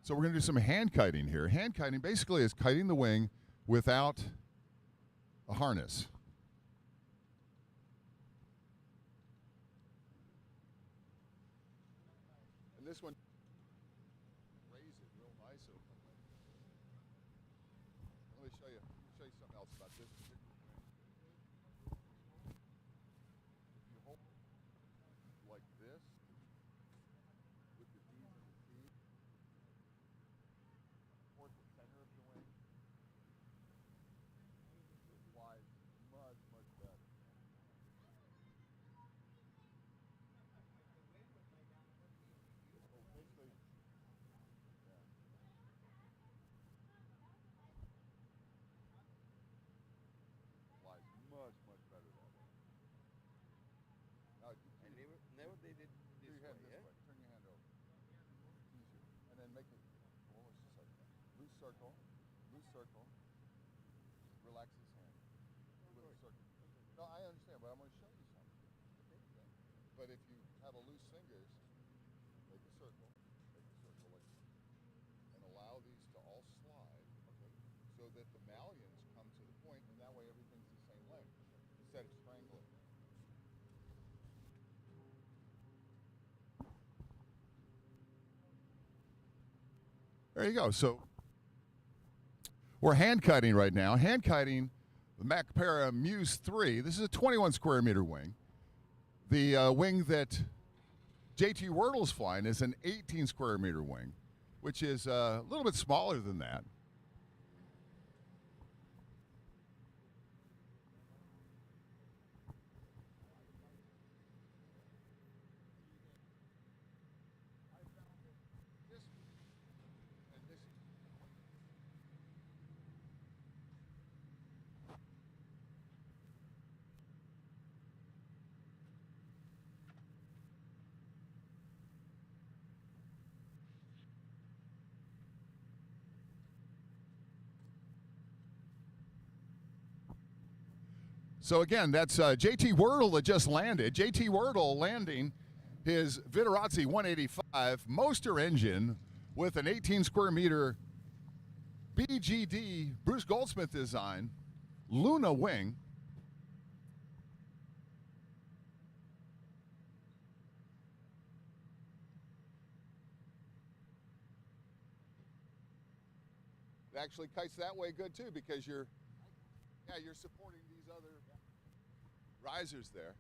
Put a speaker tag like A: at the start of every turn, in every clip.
A: So we're going to do some hand kiting here. Hand kiting basically is kiting the wing without a harness. And this one, raise it real nice. Let me show you something else about this particular wing. If you hold like this with the D's and the T's toward the center of the wing, it flies much, much better. So basically, yeah. Flies much, much better that way. Now,
B: Never did it
A: do
B: this
A: your hand
B: way,
A: this
B: yeah?
A: way. Turn your hand over. Easier. And then make it almost just like that. Loose circle. Loose circle. Relax his hand. With a circle. No, I understand, but I'm going to show you something. Okay? But if you have a loose fingers, make a circle. Make a circle like this. And allow these to all slide, okay, so that the malleons come to the point, and that way everything's the same length instead of strangling. There you go. So we're hand kiting right now. Hand kiting the Macpara Muse 3. This is a 21 square meter wing. The wing that JT Wordle's flying is an 18 square meter wing, which is a little bit smaller than that. So again, that's JT Wordle that just landed. JT Wordle landing his Viterazzi 185 Moster engine with an 18 square meter BGD Bruce Goldsmith design Luna wing. It actually kites that way good too because you're supporting these other risers there.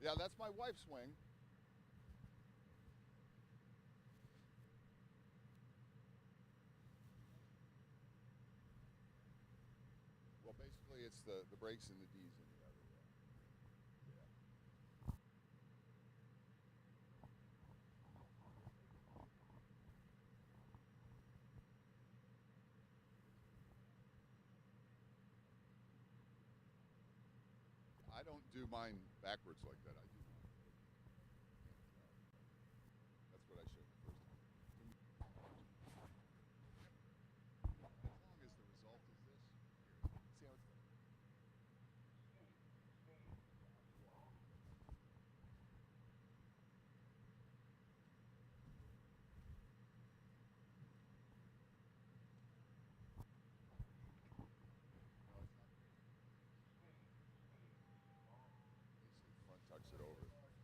A: Yeah, that's my wife's wing. Well, basically it's the brakes and the D's in the other way. Yeah. I don't do mine backwards like that. I do mine. That's what I showed the first time. As long as the result is this. See how it's done? No, it's not. Basically, front tucks it over. That's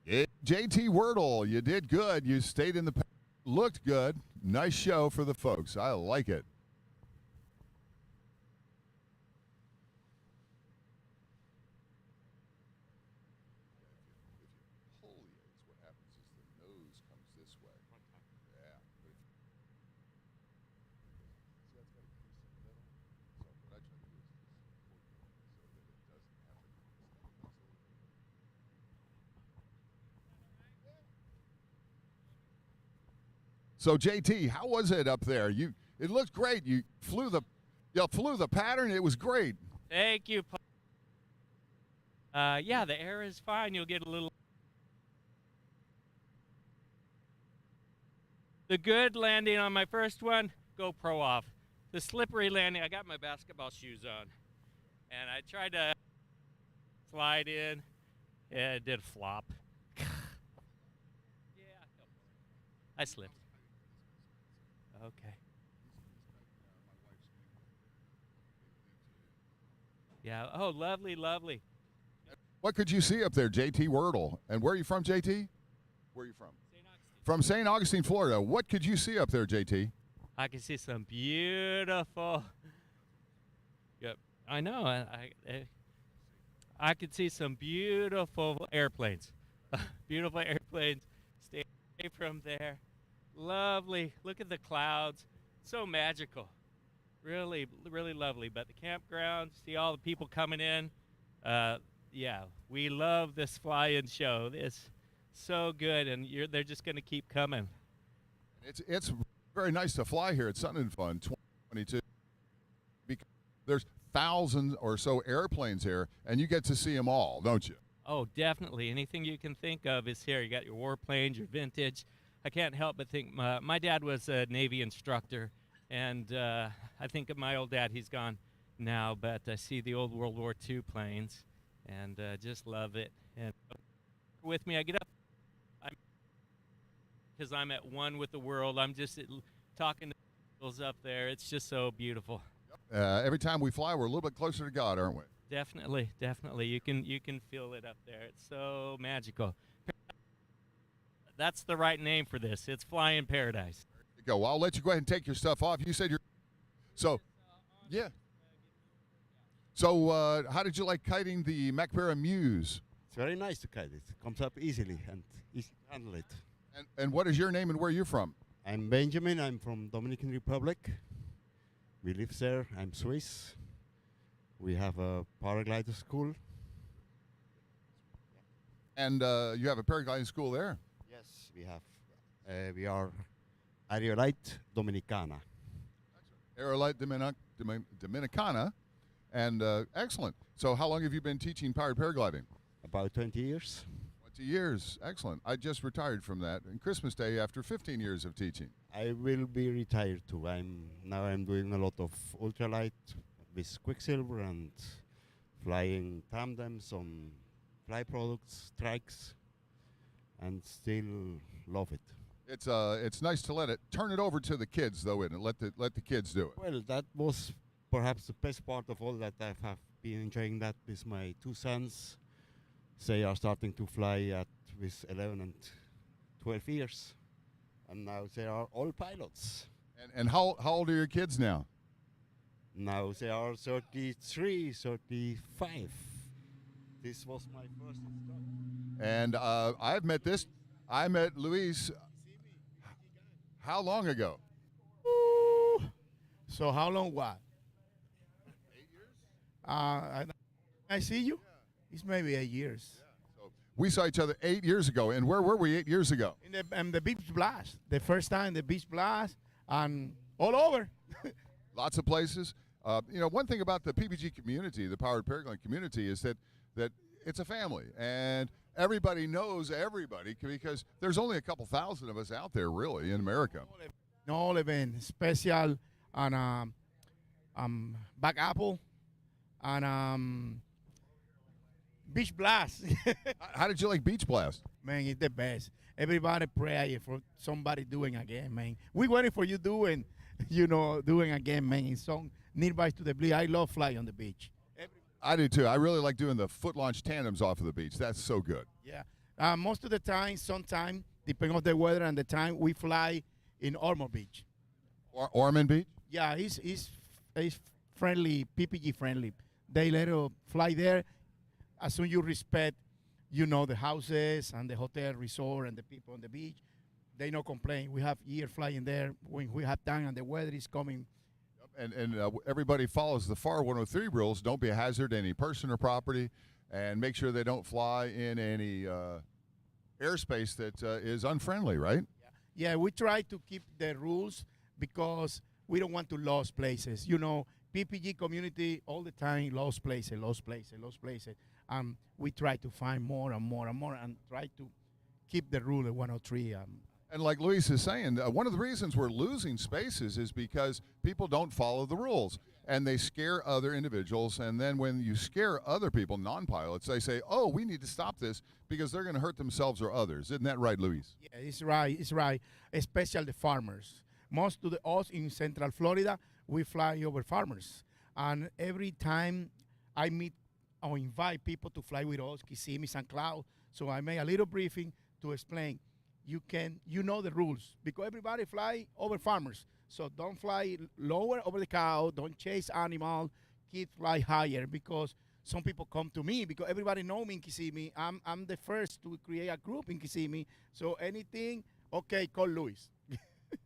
A: yeah. JT Wordle, you did good. You stayed in the pack. Looked good. Nice show for the folks. I like it. If you pull the aids, what happens is the nose comes this way. Yeah. But if see, that's got a crease in the middle. So what I try to do is just support the wing so that it doesn't have a crease. Then it looks a little bit. So JT, how was it up there? It looked great. You flew the pattern. It was great.
C: Thank you. Yeah, the air is fine. You'll get a little. The good landing on my first one, GoPro off. The slippery landing, I got my basketball shoes on. And I tried to slide in. Yeah, it did flop. Yeah, I slipped. Okay. Yeah. Oh, lovely, lovely.
A: What could you see up there, JT Wordle? And where are you from, JT? Where are you from? From St. Augustine, Florida. What could you see up there, JT?
C: I can see some beautiful. Yep, I know. I could see some beautiful airplanes. Beautiful airplanes. Stay away from there. Lovely. Look at the clouds. So magical. Really, really lovely. But the campground, see all the people coming in. Yeah, we love this fly-in show. It's so good, and they're just going to keep coming.
A: It's very nice to fly here at Sun and Fun 2022 because there's thousands or so airplanes here, and you get to see them all, don't you?
C: Oh, definitely. Anything you can think of is here. You got your warplanes, your vintage. I can't help but think my dad was a Navy instructor, and I think of my old dad. He's gone now, but I see the old World War II planes, and just love it. And with me, I get up because I'm at one with the world. I'm just talking to people up there. It's just so beautiful.
A: Every time we fly, we're a little bit closer to God, aren't we?
C: Definitely, definitely. You can feel it up there. It's so magical. That's the right name for this. It's Flying Paradise.
A: There you go. Well, I'll let you go ahead and take your stuff off. You said you're yeah. So how did you like kiting the Macbara Muse?
D: It's very nice to kite. It comes up easily and easy to handle it.
A: And what is your name and where are you from?
D: I'm Benjamin. I'm from Dominican Republic. We live there. I'm Swiss. We have a paraglider school.
A: And you have a paragliding school there?
D: Yes, we have. We are Aerolite Dominicana.
A: Aerolite Dominicana. And excellent. So how long have you been teaching powered paragliding?
D: About 20 years.
A: 20 years. Excellent. I just retired from that on Christmas Day after 15 years of teaching.
D: I will be retired too. Now I'm doing a lot of ultralight with Quicksilver and flying tandems on fly products, trikes, and still love it.
A: It's nice to turn it over to the kids though, isn't it? Let the kids do it.
D: Well, that was perhaps the best part of all that I have been enjoying that with my two sons. They are starting to fly with 11 and 12 years. And now they are all pilots.
A: And how old are your kids now?
D: Now they are 33, 35. This was my first instructor.
A: And I met Luis, how long ago?
E: Ooh. So how long what?
A: 8 years?
E: I see you? It's maybe 8 years.
A: Yeah. So we saw each other 8 years ago. And where were we 8 years ago?
E: In the beach blast. The first time the beach blast and all over.
A: Lots of places. One thing about the PPG community, the powered paragliding community, is that it's a family. And everybody knows everybody because there's only a couple thousand of us out there really in America.
E: No event special and back apple and beach blast.
A: How did you like Beach Blast?
E: Man, it's the best. Everybody pray for somebody doing again, man. We waiting for you doing again, man. In some nearby to the beach. I love flying on the beach.
A: I do too. I really like doing the foot launch tandems off of the beach. That's so good.
E: Yeah. Most of the time, sometime, depending on the weather and the time, we fly in Ormond Beach.
A: Ormond Beach?
E: Yeah, he's friendly, PPG friendly. They let you fly there. As soon as you respect, the houses and the hotel resort and the people on the beach, they no complain. We have year flying there when we have time and the weather is coming.
A: And everybody follows the FAR 103 rules. Don't be a hazard to any person or property, and make sure they don't fly in any airspace that is unfriendly, right?
E: Yeah, we try to keep the rules because we don't want to lose places. PPG community all the time lost places. We try to find more and more and more and try to keep the rule of 103.
A: And like Luis is saying, one of the reasons we're losing spaces is because people don't follow the rules and they scare other individuals. And then when you scare other people, non-pilots, they say, oh, we need to stop this because they're going to hurt themselves or others. Isn't that right, Luis?
E: Yeah, it's right. It's right. Especially the farmers. Most of us in Central Florida, we fly over farmers. And every time I meet or invite people to fly with us, Kissimmee, St. Cloud, so I make a little briefing to explain. You know the rules because everybody fly over farmers. So don't fly lower over the cow. Don't chase animal. Keep fly higher because some people come to me because everybody know me in Kissimmee. I'm the first to create a group in Kissimmee. So anything, okay, call Luis.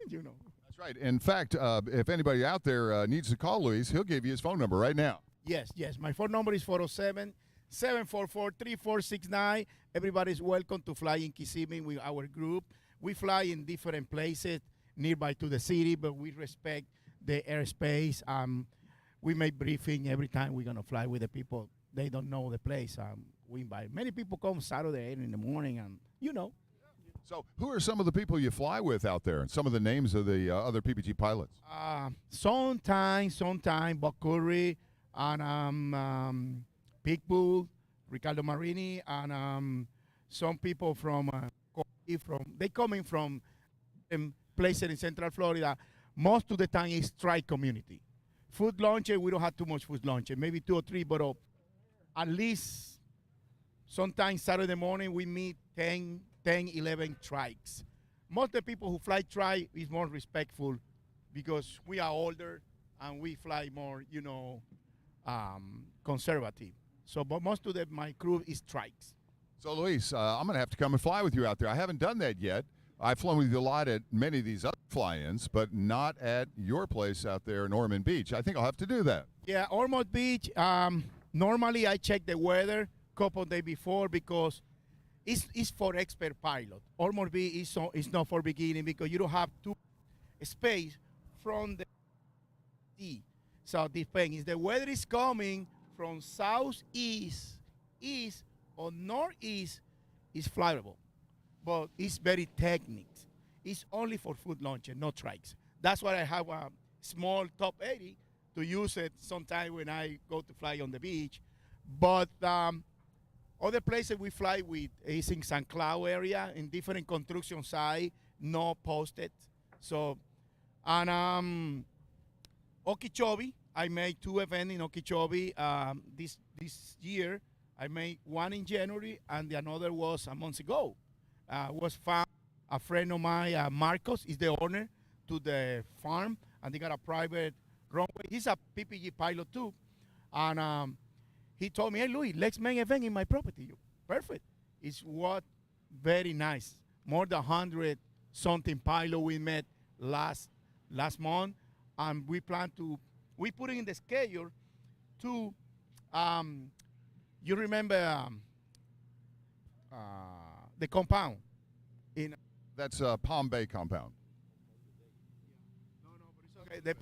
E: You know.
A: That's right. In fact, if anybody out there needs to call Luis, he'll give you his phone number right now.
E: Yes. My phone number is 407-744-3469. Everybody's welcome to fly in Kissimmee with our group. We fly in different places nearby to the city, but we respect the airspace. We make briefing every time we're going to fly with the people. They don't know the place. We invite many people come Saturday in the morning, and you know.
A: So who are some of the people you fly with out there and some of the names of the other PPG pilots?
E: Sometimes Buck Curry and Pitbull, Ricardo Marini, and some people from they coming from places in Central Florida. Most of the time is strike community. Food lunches, we don't have too much food lunches, maybe 2 or 3, but at least sometimes Saturday morning we meet 10, 11 trikes. Most of the people who fly trike is more respectful because we are older and we fly more, conservative. So, but most of my crew is trikes.
A: So, Luis, I'm going to have to come and fly with you out there. I haven't done that yet. I've flown with you a lot at many of these other fly-ins, but not at your place out there in Ormond Beach. I think I'll have to do that.
E: Yeah, Ormond Beach, normally I check the weather a couple of days before because it's for expert pilot. Ormond Beach is not for beginning because you don't have too space from the sea. So depends. If the weather is coming from southeast, east, or northeast, it's flyable. But it's very technical. It's only for food launches, no trikes. That's why I have a small top 80 to use it sometime when I go to fly on the beach. But other places we fly with is in St. Cloud area, in different construction site, no posted. So, and Okeechobee, I made 2 events in Okeechobee this year. I made one in January, and the another was a month ago. Was found a friend of mine, Marcos, is the owner to the farm, and they got a private runway. He's a PPG pilot too, and he told me, "Hey, Louis, let's make an event in my property." Perfect. It's very nice. More than 100 something pilot we met last month, and we put it in the schedule to. You remember the compound
A: That's Palm Bay compound.
E: No, but it's okay. The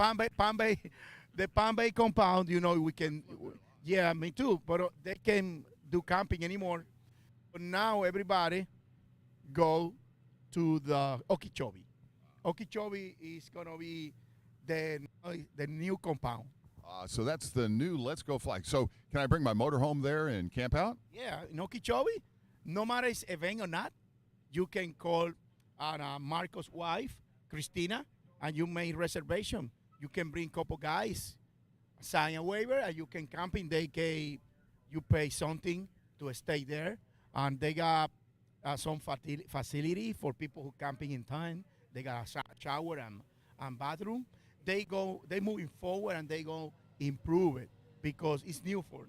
E: Palm Bay compound. We can. Yeah, me too. But they can do camping anymore. But now everybody go to the Okeechobee. Okeechobee is gonna be the new compound.
A: So that's the new Let's Go Fly. So can I bring my motorhome there and camp out?
E: Yeah, in Okeechobee, no matter it's event or not, you can call Marco's wife, Christina, and you make reservation. You can bring a couple guys, sign a waiver, and you can camp in. You pay something to stay there, and they got some facility for people who camping in town. They got a shower and bathroom. They moving forward and they go improve it because it's new for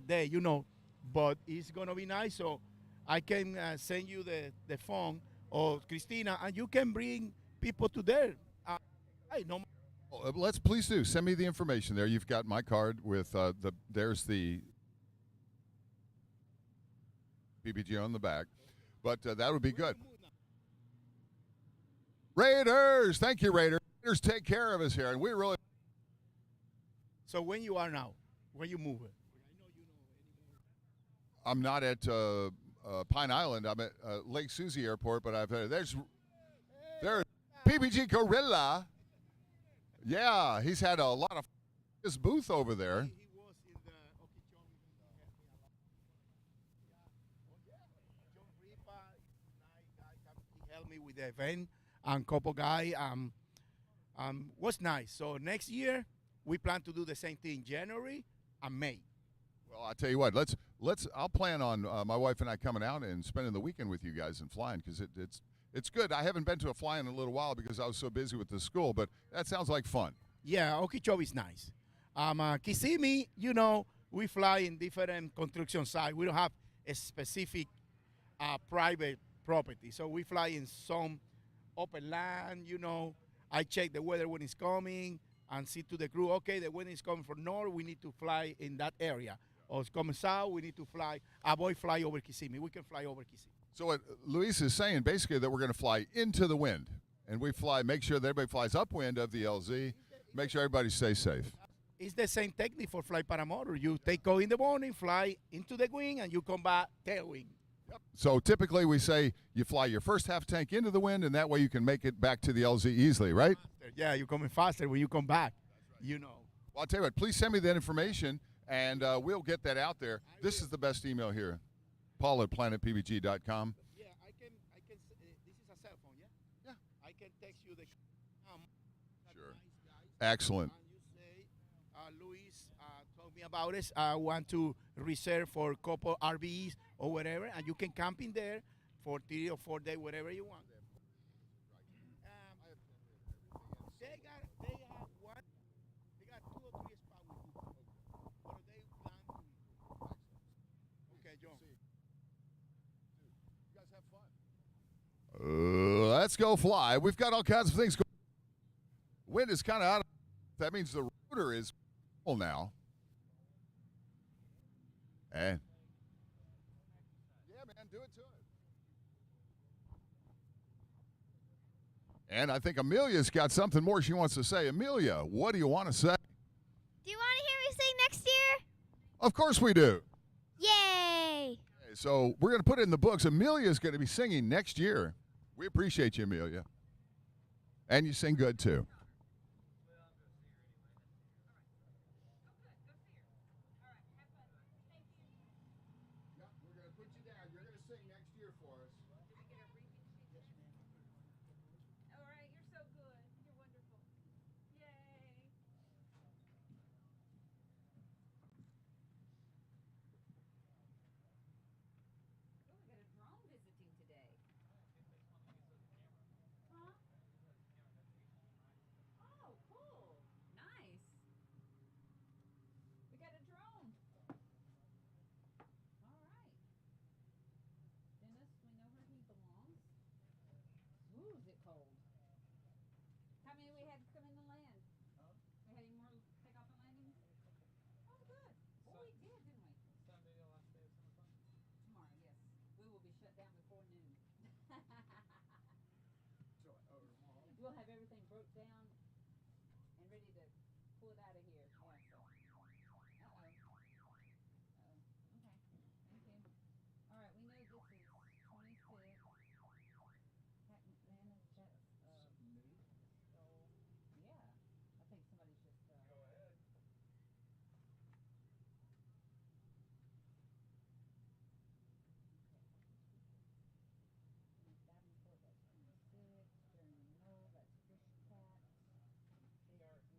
E: them, but it's gonna be nice. So I can send you the phone of Christina, and you can bring people to there.
A: Let's please do. Send me the information there. You've got my card with there's the PPG on the back, but that would be good. Raiders, thank you, Raiders. Raiders take care of us here, and we really.
E: So when you are now, where you moving?
A: I'm not at Pine Island. I'm at Lake Susie Airport, but there's. There, PPG Gorilla. Yeah, he's had a lot of his booth over there.
E: He was in the Okeechobee. John Ripa, nice guy. He helped me with the event. And couple guy, was nice. So next year we plan to do the same thing, January and May.
A: Well, I'll tell you what. I'll plan on my wife and I coming out and spending the weekend with you guys and flying because it's good. I haven't been to a fly in a little while because I was so busy with the school, but that sounds like fun.
E: Yeah, Okeechobee is nice. Kissimmee, we fly in different construction sites. We don't have a specific private property. So we fly in some open land, I check the weather when it's coming and see to the crew, okay, the wind is coming from north, we need to fly in that area. Or it's coming south, we need to avoid fly over Kissimmee. We can fly over Kissimmee.
A: So what Luis is saying basically that we're going to fly into the wind, and we make sure that everybody flies upwind of the LZ, make sure everybody stays safe.
E: It's the same technique for fly paramotor. You take off in the morning, fly into the wing, and you come back tailwind.
A: Yep. So typically we say you fly your first half tank into the wind, and that way you can make it back to the LZ easily, right?
E: Yeah, you're coming faster when you come back, Well,
A: I'll tell you what, please send me that information, and we'll get that out there. This is the best email here, paul@planetpbg.com.
E: Yeah, I can. This is a cell phone, yeah?
A: Yeah.
E: I can text you the.
A: Sure.
E: Nice guys.
A: Excellent.
E: And you say, Luis told me about this. I want to reserve for a couple RVs or whatever, and you can camp in there for 3 or 4 days, whatever you want. They have 2 or 3 spots with you. But they plan to. Okay, John.
A: You guys have fun. Let's go fly. We've got all kinds of things going. Wind is kind of out. That means the rotor is full now. And yeah, man, do it to it. And I think Amelia's got something more she wants to say. Amelia, what do you want to say?
F: Do you want to hear me sing next year?
A: Of course we do.
F: Yay!
A: Okay, so we're going to put it in the books. Amelia's going to be singing next year. We appreciate you, Amelia. And you sing good, too. We're going to put you down. You're going to sing next year for us.
G: All right, you're so good. You're wonderful. Yay. Oh, we got a drone visiting today. Huh? Oh, cool. Nice. We got a drone. All right. Dennis, we know where he belongs. Ooh, is it cold? How many we had come in the land? We had any more take off and landings? Oh, good. Well, we did, didn't we?
C: Sunday, the last day of summer fun.
G: Tomorrow, yes. We will be shut down before noon. We'll have everything broke down and ready to pull it out of here. Yeah, so. Uh-oh. Okay. Thank you. All right, we know this is 26. Atlanta, that's, so, yeah. I think somebody's just, Go ahead. Davenport, that's 26. Jeremy Knoll, that's Fish Cat. They are in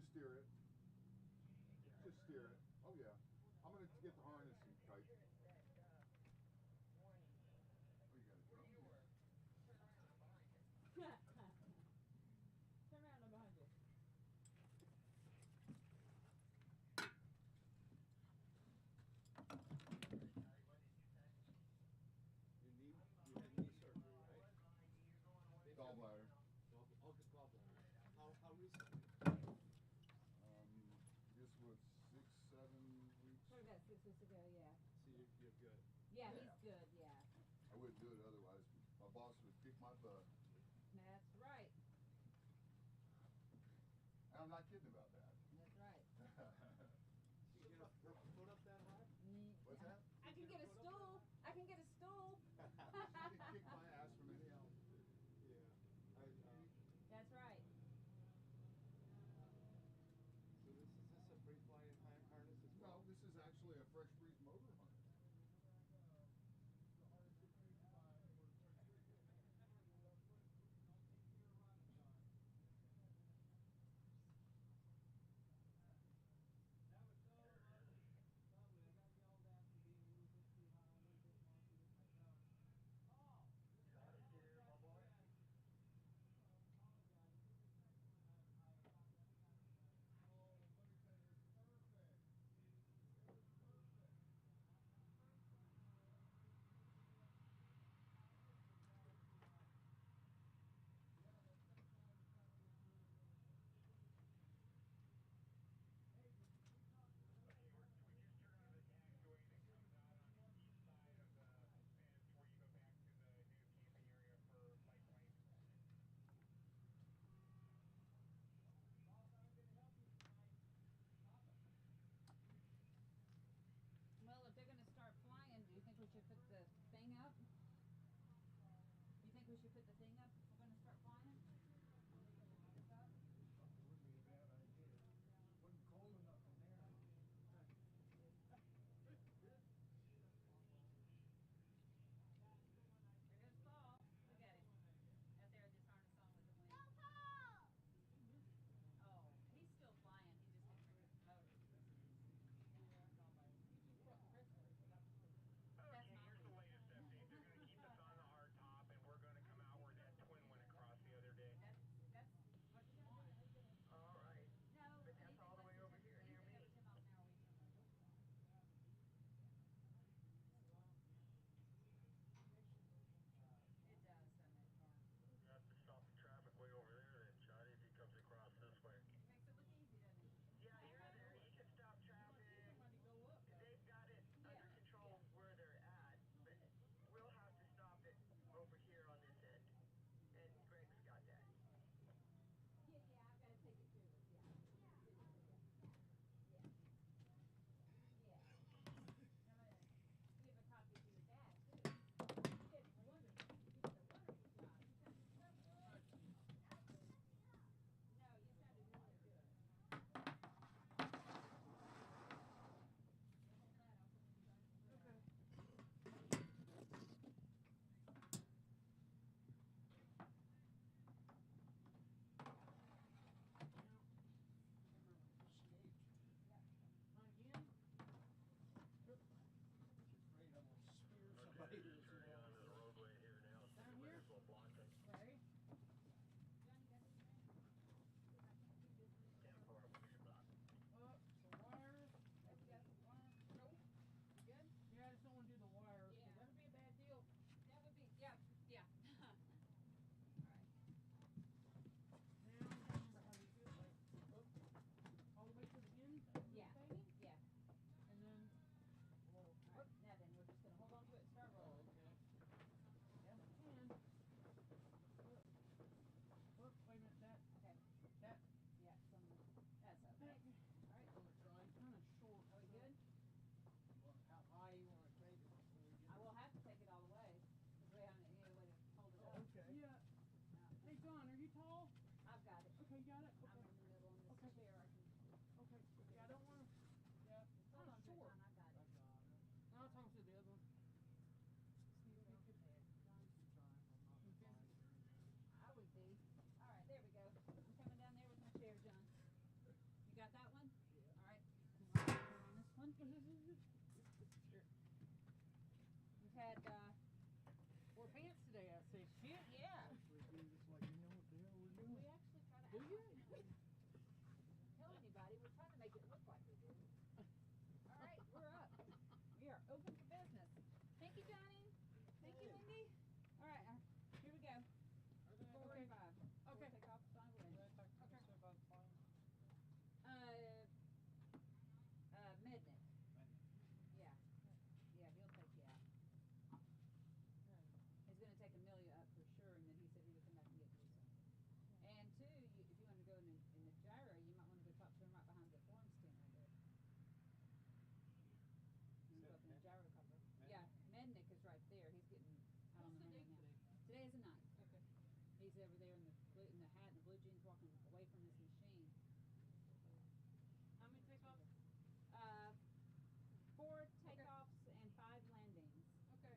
A: Just steer it. Just steer it. Oh yeah. I'm gonna get the harness and tight. Oh, you got a drum here.
G: Turn around, I'm behind you.
B: You need knee surgery, right?
A: Gallbladder.
B: Okay, gallbladder. How recently?
A: This was 6-7 weeks.
G: Probably about 6 weeks ago, yeah.
B: So you're good.
G: Yeah,
A: Yeah.
G: he's good, yeah.
A: I wouldn't do it otherwise. My boss would kick my butt.
G: That's right.
A: And I'm not kidding about that.
G: That's right.
B: You get a foot up that high?
A: What's that?
G: I can get a stool. I can get a stool.
A: She did kick my ass from any help.
B: Yeah.
G: That's right.
B: So is this a free flying harness as
A: No,
B: well?
A: this is actually a Fresh Breeze motor harness.
G: Well, if they're going to start flying, do you think we should put the thing up? You think we should put the thing up if we're going to start flying?
E: Wouldn't be a bad idea. Wasn't cold enough in there.
G: There goes Paul. Look at him. Out there with his harness on with the wind. Oh, he's still flying. He just didn't bring his motor. That's not
H: Here's the latest update. They're going to keep us on the hard top, and we're going to come out where that twin went across the other day.
G: That's what you want.
H: All right.
G: No,
H: But that's all the way over here near me.
G: It does send it.
H: You have to stop the traffic way over there then, Johnny, if he comes across this way.
G: Makes it look easy, doesn't it?
H: Yeah, you're there. You can stop traffic. They've got it under control where they're at, but we'll have to stop it over here on this end. And Greg's got that.
G: Yeah, I've got to take it to us, yeah. Yeah. I'm going to give a copy to your dad, too. You did wonderful. You did a wonderful job. You sounded so good. No, you sounded really good.
H: Okay, just turning onto the roadway here now, so we might as well block it.
G: Larry?
H: Stand for it, push it back.
E: Some wires.
G: Have you got some wire? Nope. You good?
E: Yeah, I just don't want to do the wires.
G: Yeah.
E: That'd be a bad deal.
G: That would be, yeah. All right.
E: Now, I can't remember how to do it. Like, all the way to the end?
G: Yeah.
E: Thingy?
G: Yeah.
E: And then,
G: All right. Now then, we're just going to hold on to it and start rolling.
E: yeah, we can. Whoop, wait a minute, that,
G: Okay.
E: that,
G: Yeah, that's okay. All right.
E: it's kind of short.
G: Are we good?
E: How high you want to take it before we get
G: I will have to take it all the way, because we haven't any other way to hold it up.
E: Okay. Yeah. Hey, John, are you tall?
G: I've got it.
E: Okay, you got it?
G: I'm in the middle on this
E: Okay.
G: chair. I can
E: Okay. Yeah, I don't want to, yeah,
G: just hold
E: kind
G: on
E: of
G: to it,
E: short.
G: John. I got it.
E: No, I'm talking to the other one. See if we could.
G: I would be. All right, there we go. I'm coming down there with my chair, John. We've had more pants today, I see. Shit, yeah. We actually try to act like it. Don't tell anybody. We're trying to make it look like we do. All right, we're up. We are open for business. Thank you, Johnny. Thank you, Wendy. All right, here we go. 4 and 5. Okay. Take off, fine, we're in. Mednick. Yeah. Yeah, he'll take you out. He's going to take Amelia up for sure, and then he said he would come back and get you some. And two, if you want to go in the gyro, you might want to go talk to him right behind the form stand right there. You go up in the gyro cover. Yeah, Mednick is right there. He's getting out on the moon now. Today is the 9th. Okay. He's over there in the hat and the blue jeans, walking away from his machine.
I: How many takeoffs?
G: 4 takeoffs and 5 landings.
I: Okay.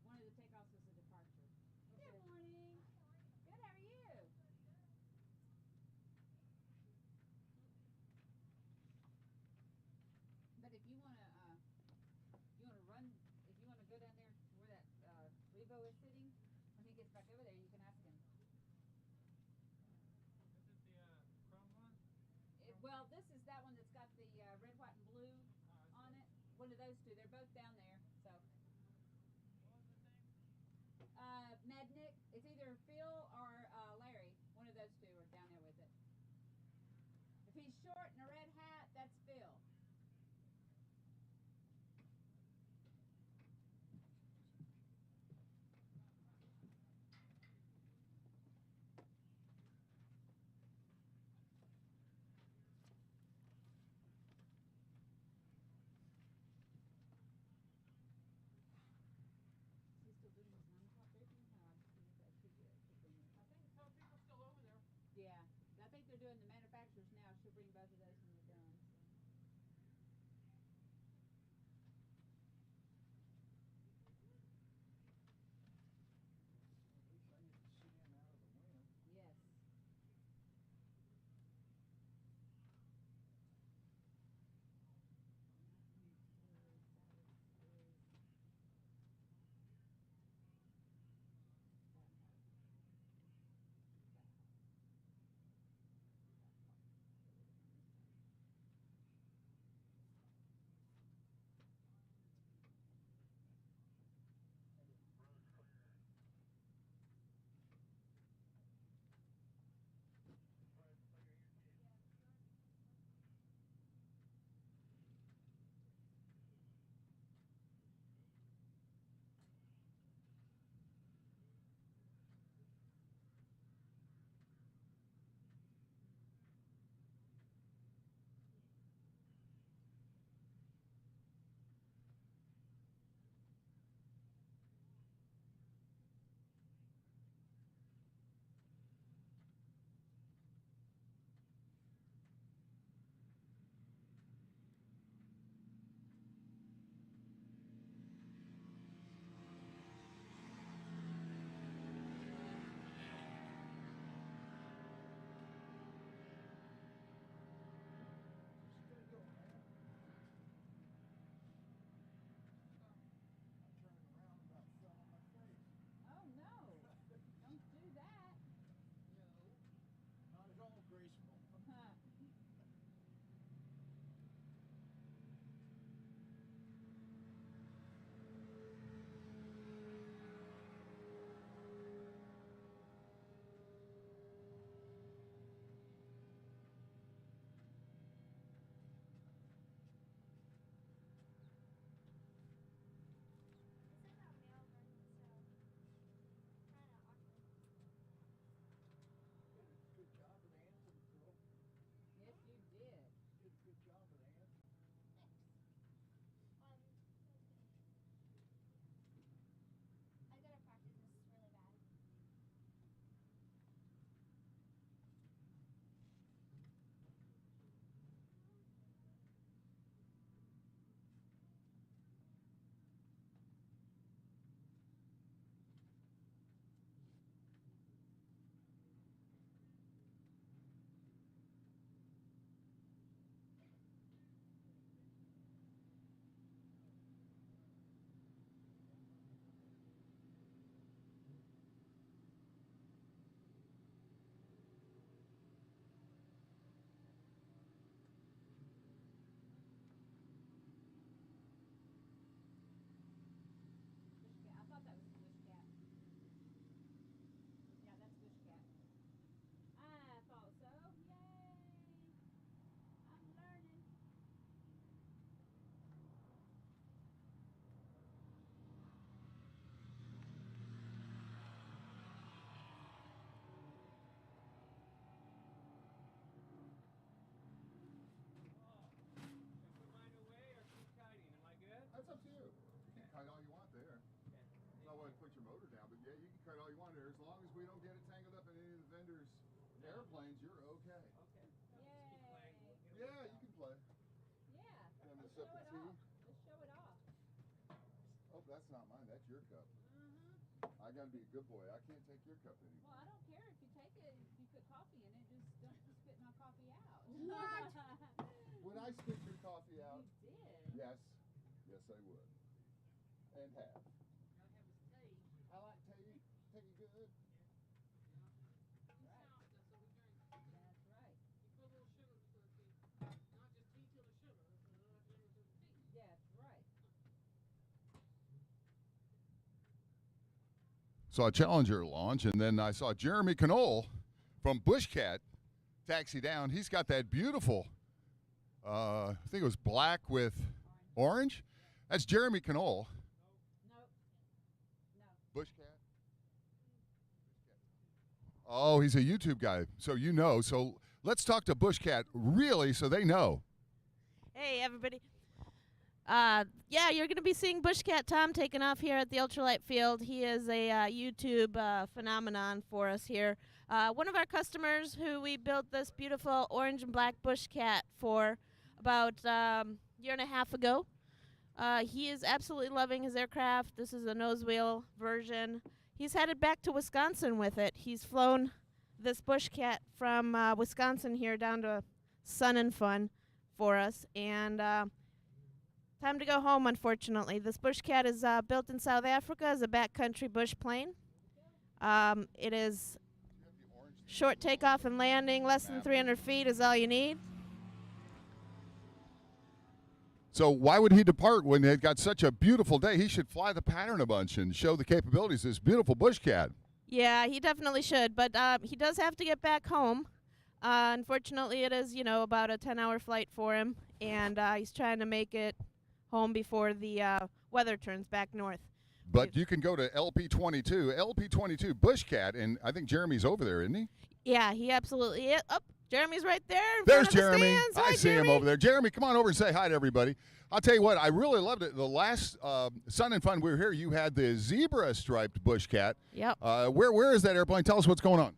G: One of the takeoffs is a departure.
I: Okay.
G: Good morning. Good. How are you? But if you wanna run, if you wanna go down there to where that Revo is sitting, when he gets back over there, you can ask him.
I: Is it the chrome one?
G: Well, this is that one that's got the red, white, and blue on it. One of those two. They're both down there. So.
I: What was his name?
G: Mednick. It's either Phil or Larry. One of those two are down there with it. If he's short and a red hat, that's Phil. He's still doing his 9 o'clock briefing? No, I just finished that 2 years.
I: I think some people still over there.
G: Yeah, I think they're doing the manufacturers now. She'll bring both of those when they're done.
A: credit all you want here. As long as we don't get it tangled up in any of the vendors' airplanes, you're okay.
G: Yay.
A: Yeah, you can play.
G: Yeah.
A: And
G: Let's
A: the
G: show
A: sip
G: it
A: of tea.
G: off. Let's show it off.
A: Oh, that's not mine. That's your cup.
G: Mm-hmm.
A: I gotta be a good boy. I can't take your cup anymore.
G: Well, I don't care if you take it. If you put coffee in it, just don't be spitting my coffee out.
A: What? Would I spit your coffee out?
G: You did.
A: Yes. Yes, I would. And have.
I: Gotta have his tea.
A: I like tea. Tea good.
I: That's what we drink.
G: That's right.
I: You put a little sugar to the tea. Not just tea to the sugar, but sugar to the tea.
G: That's right.
A: Saw Challenger launch, and then I saw Jeremy Knoll from Bushcat taxi down. He's got that beautiful, I think it was black with orange. That's Jeremy Knoll.
G: Nope. No.
A: Bushcat. Oh, he's a YouTube guy, so you know. So let's talk to Bushcat really so they know.
J: Hey, everybody. Yeah, you're going to be seeing Bushcat Tom taking off here at the Ultralight Field. He is a YouTube phenomenon for us here. One of our customers who we built this beautiful orange and black Bushcat for about year and a half ago. He is absolutely loving his aircraft. This is a nose wheel version. He's headed back to Wisconsin with it. He's flown this Bushcat from Wisconsin here down to Sun and Fun for us. And time to go home, unfortunately. This Bushcat is built in South Africa as a backcountry bush plane. It is short takeoff and landing, less than 300 feet is all you need.
A: So why would he depart when they've got such a beautiful day? He should fly the pattern a bunch and show the capabilities of this beautiful Bushcat.
J: Yeah, he definitely should, but he does have to get back home. Unfortunately, it is, about a 10-hour flight for him, and he's trying to make it home before the weather turns back north.
A: But you can go to LP22 Bushcat, and I think Jeremy's over there, isn't he?
J: Yeah, he absolutely is. Oh, Jeremy's right there. In
A: There's
J: front of the
A: Jeremy.
J: stands.
A: I
J: Hi,
A: see
J: Jeremy.
A: him over there. Jeremy, come on over and say hi to everybody. I'll tell you what, I really loved it. The last Sun and Fun we were here, you had the zebra striped Bushcat.
J: Yep.
A: Where is that airplane? Tell us what's going on.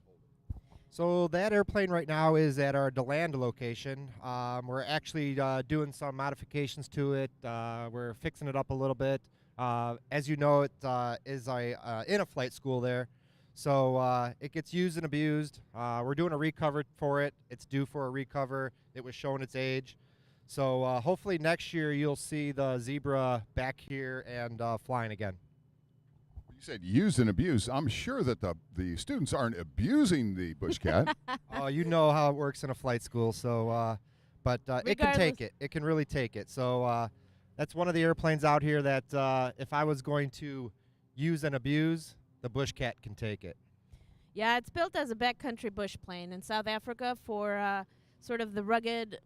K: So that airplane right now is at our DeLand location. We're actually doing some modifications to it. We're fixing it up a little bit. As you know, it is in a flight school there. So it gets used and abused. We're doing a recover for it. It's due for a recover. It was showing its age. So hopefully next year you'll see the Zebra back here and flying again.
A: You said used and abused. I'm sure that the students aren't abusing the Bushcat.
K: Oh, you know how it works in a flight school. So, but it can take it. It can really take it. So that's one of the airplanes out here that if I was going to use and abuse, the Bushcat can take it.
J: Yeah, it's built as a backcountry bush plane in South Africa for sort of the rugged,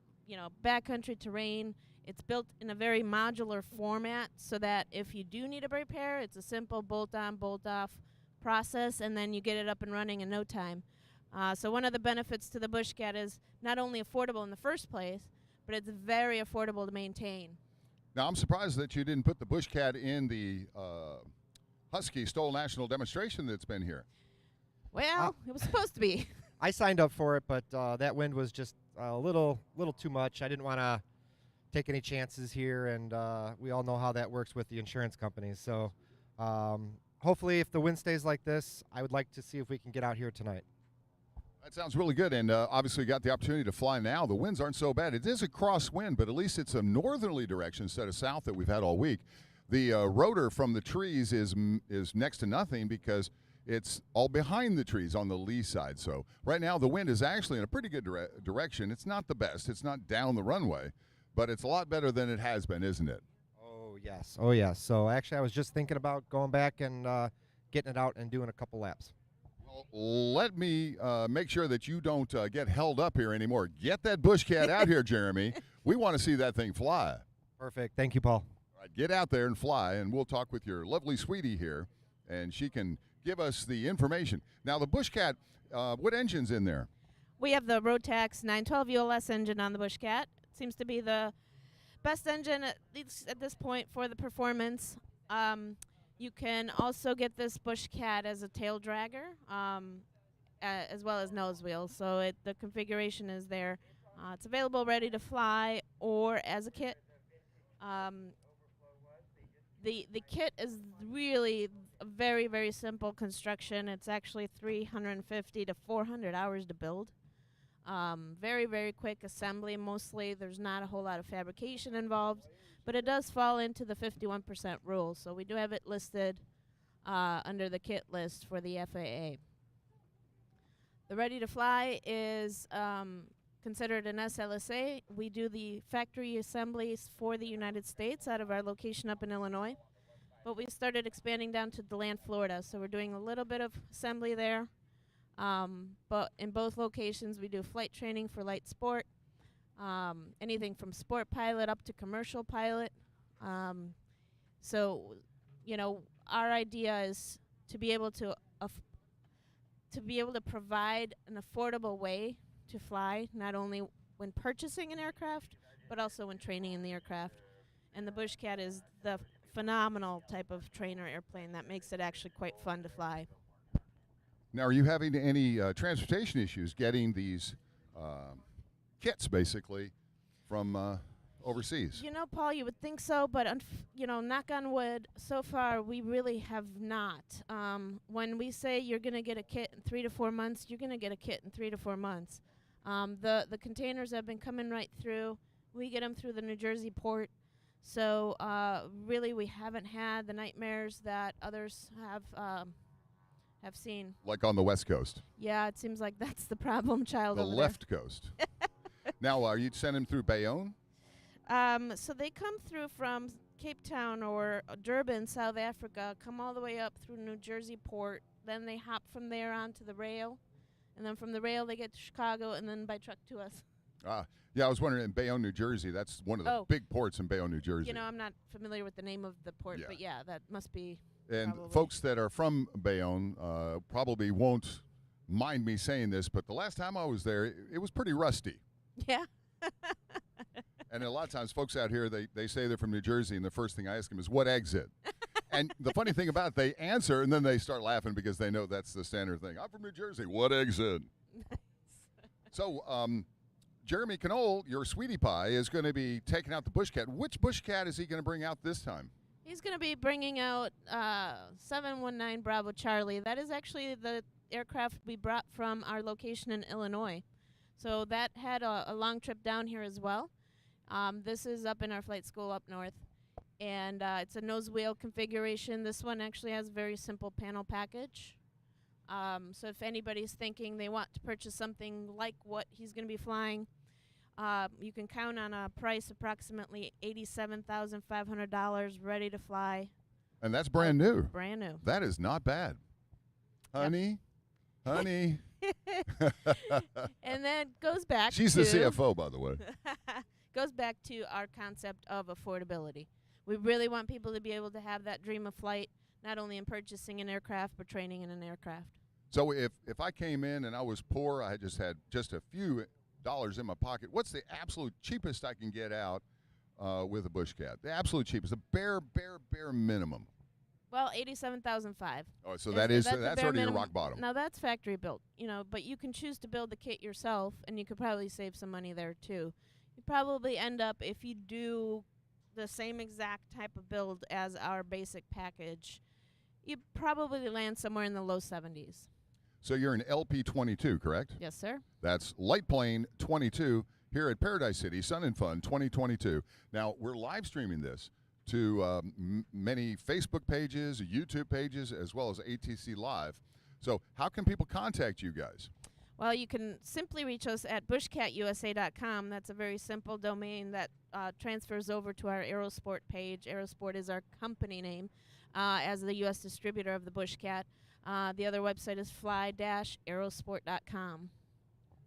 J: backcountry terrain. It's built in a very modular format so that if you do need a repair, it's a simple bolt-on, bolt-off process, and then you get it up and running in no time. So one of the benefits to the Bushcat is not only affordable in the first place, but it's very affordable to maintain.
A: Now, I'm surprised that you didn't put the Bushcat in the Husky Stoll National demonstration that's been here.
J: Well, it was supposed to be.
K: I signed up for it, but that wind was just a little too much. I didn't want to take any chances here, and we all know how that works with the insurance companies. So hopefully if the wind stays like this, I would like to see if we can get out here tonight.
A: That sounds really good, and obviously got the opportunity to fly now. The winds aren't so bad. It is a crosswind, but at least it's a northerly direction instead of south that we've had all week. The rotor from the trees is next to nothing because it's all behind the trees on the lee side. So right now the wind is actually in a pretty good direction. It's not the best. It's not down the runway, but it's a lot better than it has been, isn't it?
K: Oh, yes. Oh, yes. So actually I was just thinking about going back and getting it out and doing a couple laps.
A: Well, let me make sure that you don't get held up here anymore. Get that Bushcat out here, Jeremy. We want to see that thing fly.
K: Perfect. Thank you, Paul.
A: All right, get out there and fly, and we'll talk with your lovely sweetie here, and she can give us the information. Now, the Bushcat, what engine's in there?
J: We have the Rotax 912 ULS engine on the Bushcat. It seems to be the best engine, at least at this point, for the performance. You can also get this Bush Cat as a tail dragger, as well as nose wheels. So the configuration is there. It's available ready to fly or as a kit. The kit is really a very, very simple construction. It's actually 350 to 400 hours to build. Very, very quick assembly mostly. There's not a whole lot of fabrication involved, but it does fall into the 51% rule. So we do have it listed under the kit list for the FAA. The ready to fly is considered an SLSA. We do the factory assemblies for the United States out of our location up in Illinois. But we started expanding down to DeLand, Florida. So we're doing a little bit of assembly there. But in both locations, we do flight training for light sport. Anything from sport pilot up to commercial pilot. So, you know, our idea is to be able to provide an affordable way to fly, not only when purchasing an aircraft, but also when training in the aircraft. And the Bush Cat is the phenomenal type of trainer airplane that makes it actually quite fun to fly.
A: Now, are you having any transportation issues getting these kits, basically, from overseas?
J: You know, Paul, you would think so, but you know, knock on wood, so far we really have not. When we say you're going to get a kit in 3 to 4 months, you're going to get a kit in 3 to 4 months. The containers have been coming right through. We get them through the New Jersey port. So really, we haven't had the nightmares that others have seen.
A: Like on the West Coast?
J: Yeah, it seems like that's the problem child
A: the
J: over
A: left coast. Now, are you sending them through Bayonne?
J: So they come through from Cape Town or Durban, South Africa, come all the way up through New Jersey port. Then they hop from there onto the rail. And then from the rail, they get to Chicago, and then by truck to us.
A: Yeah, I was wondering, in Bayonne, New Jersey, that's one of the big ports in Bayonne, New Jersey.
J: You know, I'm not familiar with the name of the port, but yeah, that must be.
A: And
J: probably.
A: Folks that are from Bayonne probably won't mind me saying this, but the last time I was there, it was pretty rusty.
J: Yeah.
A: And a lot of times, folks out here, they say they're from New Jersey, and the first thing I ask them is, what exit? And the funny thing about it, they answer, and then they start laughing because they know that's the standard thing. I'm from New Jersey. What exit?
J: Nice.
A: So, Jeremy Knoll, your sweetie pie, is going to be taking out the Bush Cat. Which Bush Cat is he going to bring out this time?
J: He's going to be bringing out 719 Bravo Charlie. That is actually the aircraft we brought from our location in Illinois. So that had a long trip down here as well. This is up in our flight school up north. And it's a nose wheel configuration. This one actually has a very simple panel package. So if anybody's thinking they want to purchase something like what he's going to be flying, you can count on a price approximately $87,500 ready to fly.
A: And that's brand new.
J: Brand new.
A: That is not bad. Honey, honey.
J: And then goes back
A: She's
J: to
A: the CFO, by the way.
J: goes back to our concept of affordability. We really want people to be able to have that dream of flight, not only in purchasing an aircraft, but training in an aircraft.
A: So if I came in and I was poor, I just had just a few dollars in my pocket, what's the absolute cheapest I can get out with a Bush Cat? The absolute cheapest, the bare minimum.
J: Well, $87,500.
A: Oh, so that's
J: bare
A: already your
J: minimum.
A: rock bottom.
J: Now that's factory built, you know, but you can choose to build the kit yourself, and you could probably save some money there too. You probably end up, if you do the same exact type of build as our basic package, you probably land somewhere in the low 70s.
A: So you're an LP22, correct?
J: Yes, sir.
A: That's Light Plane 22 here at Paradise City, Sun and Fun 2022. Now, we're live streaming this to many Facebook pages, YouTube pages, as well as ATC Live. So how can people contact you guys?
J: Well, you can simply reach us at bushcatusa.com. That's a very simple domain that transfers over to our Aerosport page. Aerosport is our company name as the U.S. distributor of the Bush Cat. The other website is fly-aerosport.com.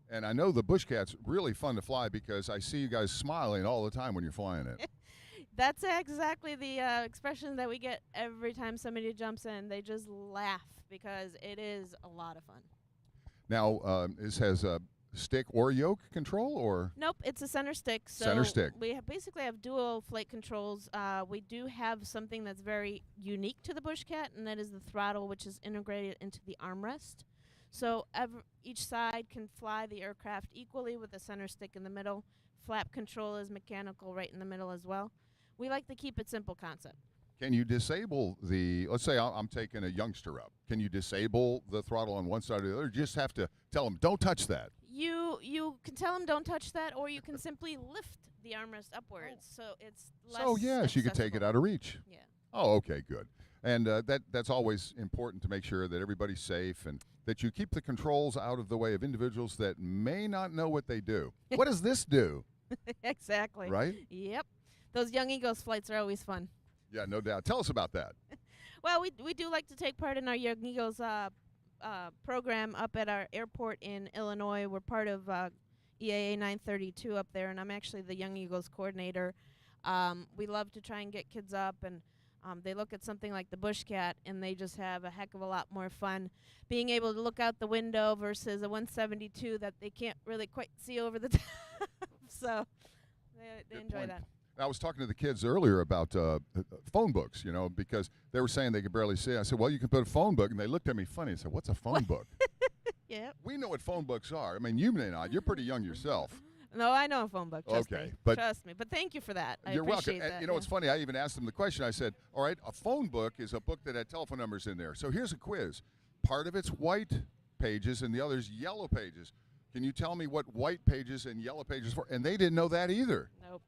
A: And I know the Bush Cat's really fun to fly because I see you guys smiling all the time when you're flying it.
J: That's exactly the expression that we get every time somebody jumps in. They just laugh because it is a lot of fun.
A: Now, this has stick or yoke control, or
J: Nope, it's a center stick. So
A: Center stick.
J: we basically have dual flight controls. We do have something that's very unique to the Bush Cat, and that is the throttle, which is integrated into the armrest. So each side can fly the aircraft equally with the center stick in the middle. Flap control is mechanical right in the middle as well. We like to keep it simple concept.
A: can you disable the? Let's say I'm taking a youngster up. Can you disable the throttle on one side or the other? Or you just have to tell them, don't touch that.
J: You can tell them don't touch that, or you can simply lift the armrest upwards, so it's less.
A: So yes, you could take it
J: accessible.
A: out of reach.
J: Yeah.
A: Oh, okay, good. And that's always important to make sure that everybody's safe and that you keep the controls out of the way of individuals that may not know what they do. What does this do?
J: Exactly.
A: Right?
J: Yep. Those Young Eagles flights are always fun.
A: Yeah, no doubt. Tell us about that.
J: Well, we do like to take part in our Young Eagles program up at our airport in Illinois. We're part of EAA 932 up there, and I'm actually the Young Eagles coordinator. We love to try and get kids up, and they look at something like the Bush Cat, and they just have a heck of a lot more fun being able to look out the window versus a 172 that they can't really quite see over the top. So they
A: Good
J: enjoy
A: point.
J: that.
A: I was talking to the kids earlier about phone books, because they were saying they could barely see. I said, well, you can put a phone book. And they looked at me funny and said, what's a phone book?
J: Yep.
A: We know what phone books are. I mean, you may not. You're pretty young yourself.
J: No, I know a phone book. Trust
A: Okay,
J: me.
A: but
J: Trust me. But thank you for that. I
A: You're welcome.
J: appreciate
A: And
J: that.
A: you know
J: yeah.
A: what's funny? I even asked them the question. I said, all right, a phone book is a book that had telephone numbers in there. So here's a quiz. Part of it's white pages and the other's yellow pages. Can you tell me what white pages and yellow pages for? And they didn't know that either.
J: Nope.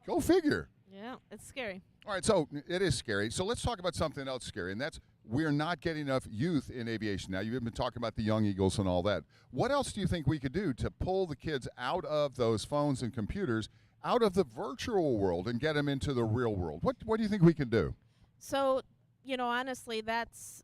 A: Go figure.
J: Yeah, it's scary.
A: All right, so it is scary. So let's talk about something else scary, and that's we're not getting enough youth in aviation. Now, you've been talking about the Young Eagles and all that. What else do you think we could do to pull the kids out of those phones and computers, out of the virtual world, and get them into the real world? What do you think we can do?
J: So, honestly, that's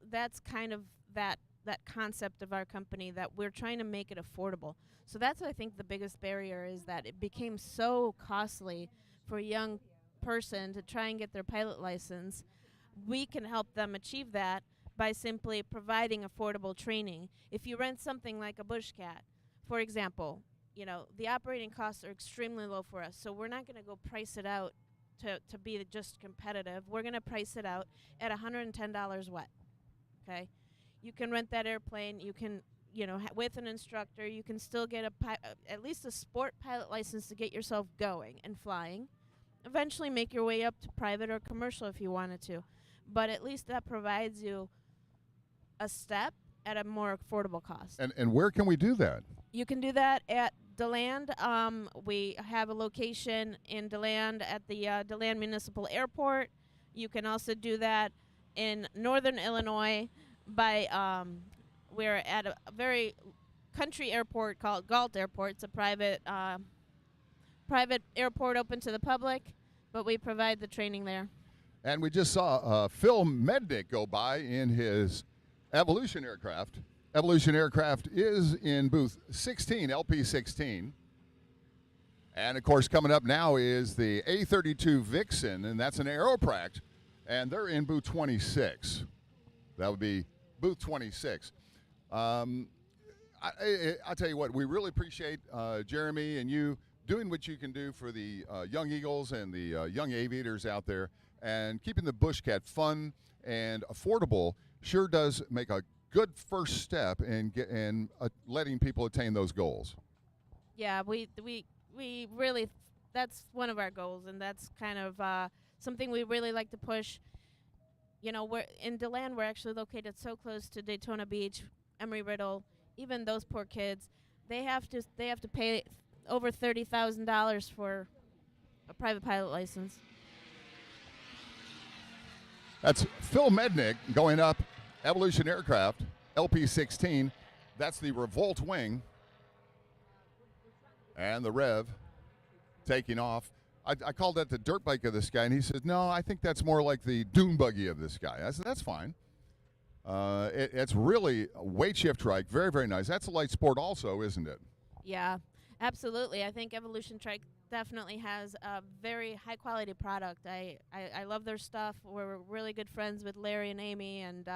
J: kind of that concept of our company, that we're trying to make it affordable. So that's, I think, the biggest barrier is that it became so costly for a young person to try and get their pilot license. We can help them achieve that by simply providing affordable training. If you rent something like a Bush Cat, for example, the operating costs are extremely low for us, so we're not going to go price it out to be just competitive. We're going to price it out at $110 wet. Okay? You can rent that airplane. You can, with an instructor, you can still get at least a sport pilot license to get yourself going and flying. Eventually make your way up to private or commercial if you wanted to. But at least that provides you a step at a more affordable cost.
A: And where can we do that?
J: You can do that at DeLand. We have a location in DeLand at the DeLand Municipal Airport. You can also do that in northern Illinois by we're at a very country airport called Galt Airport. It's a private airport open to the public, but we provide the training there.
A: And we just saw Phil Mednick go by in his Evolution aircraft. Evolution aircraft is in booth 16, LP16. And, of course, coming up now is the A32 Vixen, and that's an Aeropract, and they're in booth 26. That would be booth 26. I'll tell you what, we really appreciate Jeremy and you doing what you can do for the Young Eagles and the young aviators out there, and keeping the Bush Cat fun and affordable sure does make a good first step in letting people attain those goals.
J: Yeah, we really, that's one of our goals, and that's kind of something we really like to push. We're in DeLand. We're actually located so close to Daytona Beach, Embry-Riddle. Even those poor kids, they have to pay over $30,000 for a private pilot license.
A: That's Phil Mednick going up Evolution aircraft, LP16. That's the Revolt wing. And the Rev taking off. I called that the dirt bike of this guy, and he says, no, I think that's more like the dune buggy of this guy. I said, that's fine. It's really a weight shift trike. Very, very nice. That's a light sport also, isn't it?
J: Yeah, absolutely. I think Evolution Trike definitely has a very high-quality product. I love their stuff. We're really good friends with Larry and Amy, and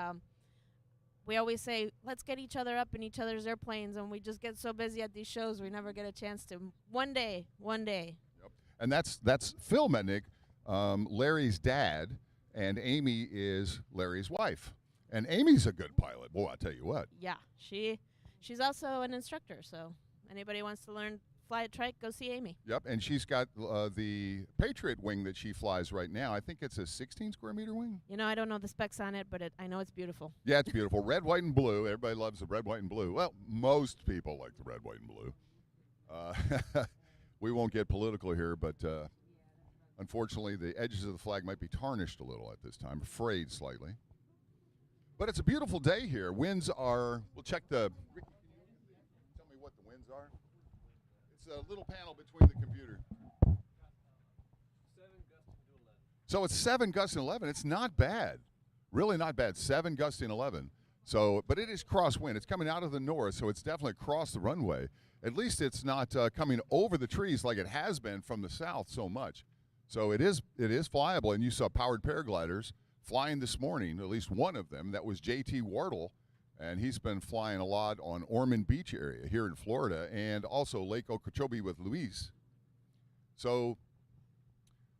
J: we always say, let's get each other up in each other's airplanes, and we just get so busy at these shows we never get a chance to. One day.
A: Yep. And that's Phil Mednick, Larry's dad, and Amy is Larry's wife. And Amy's a good pilot. Boy, I tell you what.
J: Yeah, she's also an instructor, so anybody wants to learn fly a trike, go see Amy.
A: Yep, and she's got the Patriot wing that she flies right now. I think it's a 16 square meter wing.
J: You know, I don't know the specs on it, but I know it's beautiful.
A: Yeah, it's beautiful. Red, white, and blue. Everybody loves the red, white, and blue. Well, most people like the red, white, and blue. We won't get political here, but unfortunately, the edges of the flag might be tarnished a little at this time, frayed slightly. But it's a beautiful day here. Winds are, we'll check the, Ricky, can you tell me what the winds are? It's a little panel between the computer.
B: 7 gusting to 11.
A: So it's 7 gusting 11. It's not bad. Really not bad. 7 gusting 11. So, but it is crosswind. It's coming out of the north, so it's definitely across the runway. At least it's not coming over the trees like it has been from the south so much. So it is flyable, and you saw powered paragliders flying this morning, at least one of them. That was J.T. Wardle, and he's been flying a lot on Ormond Beach area here in Florida, and also Lake Okeechobee with Luis. So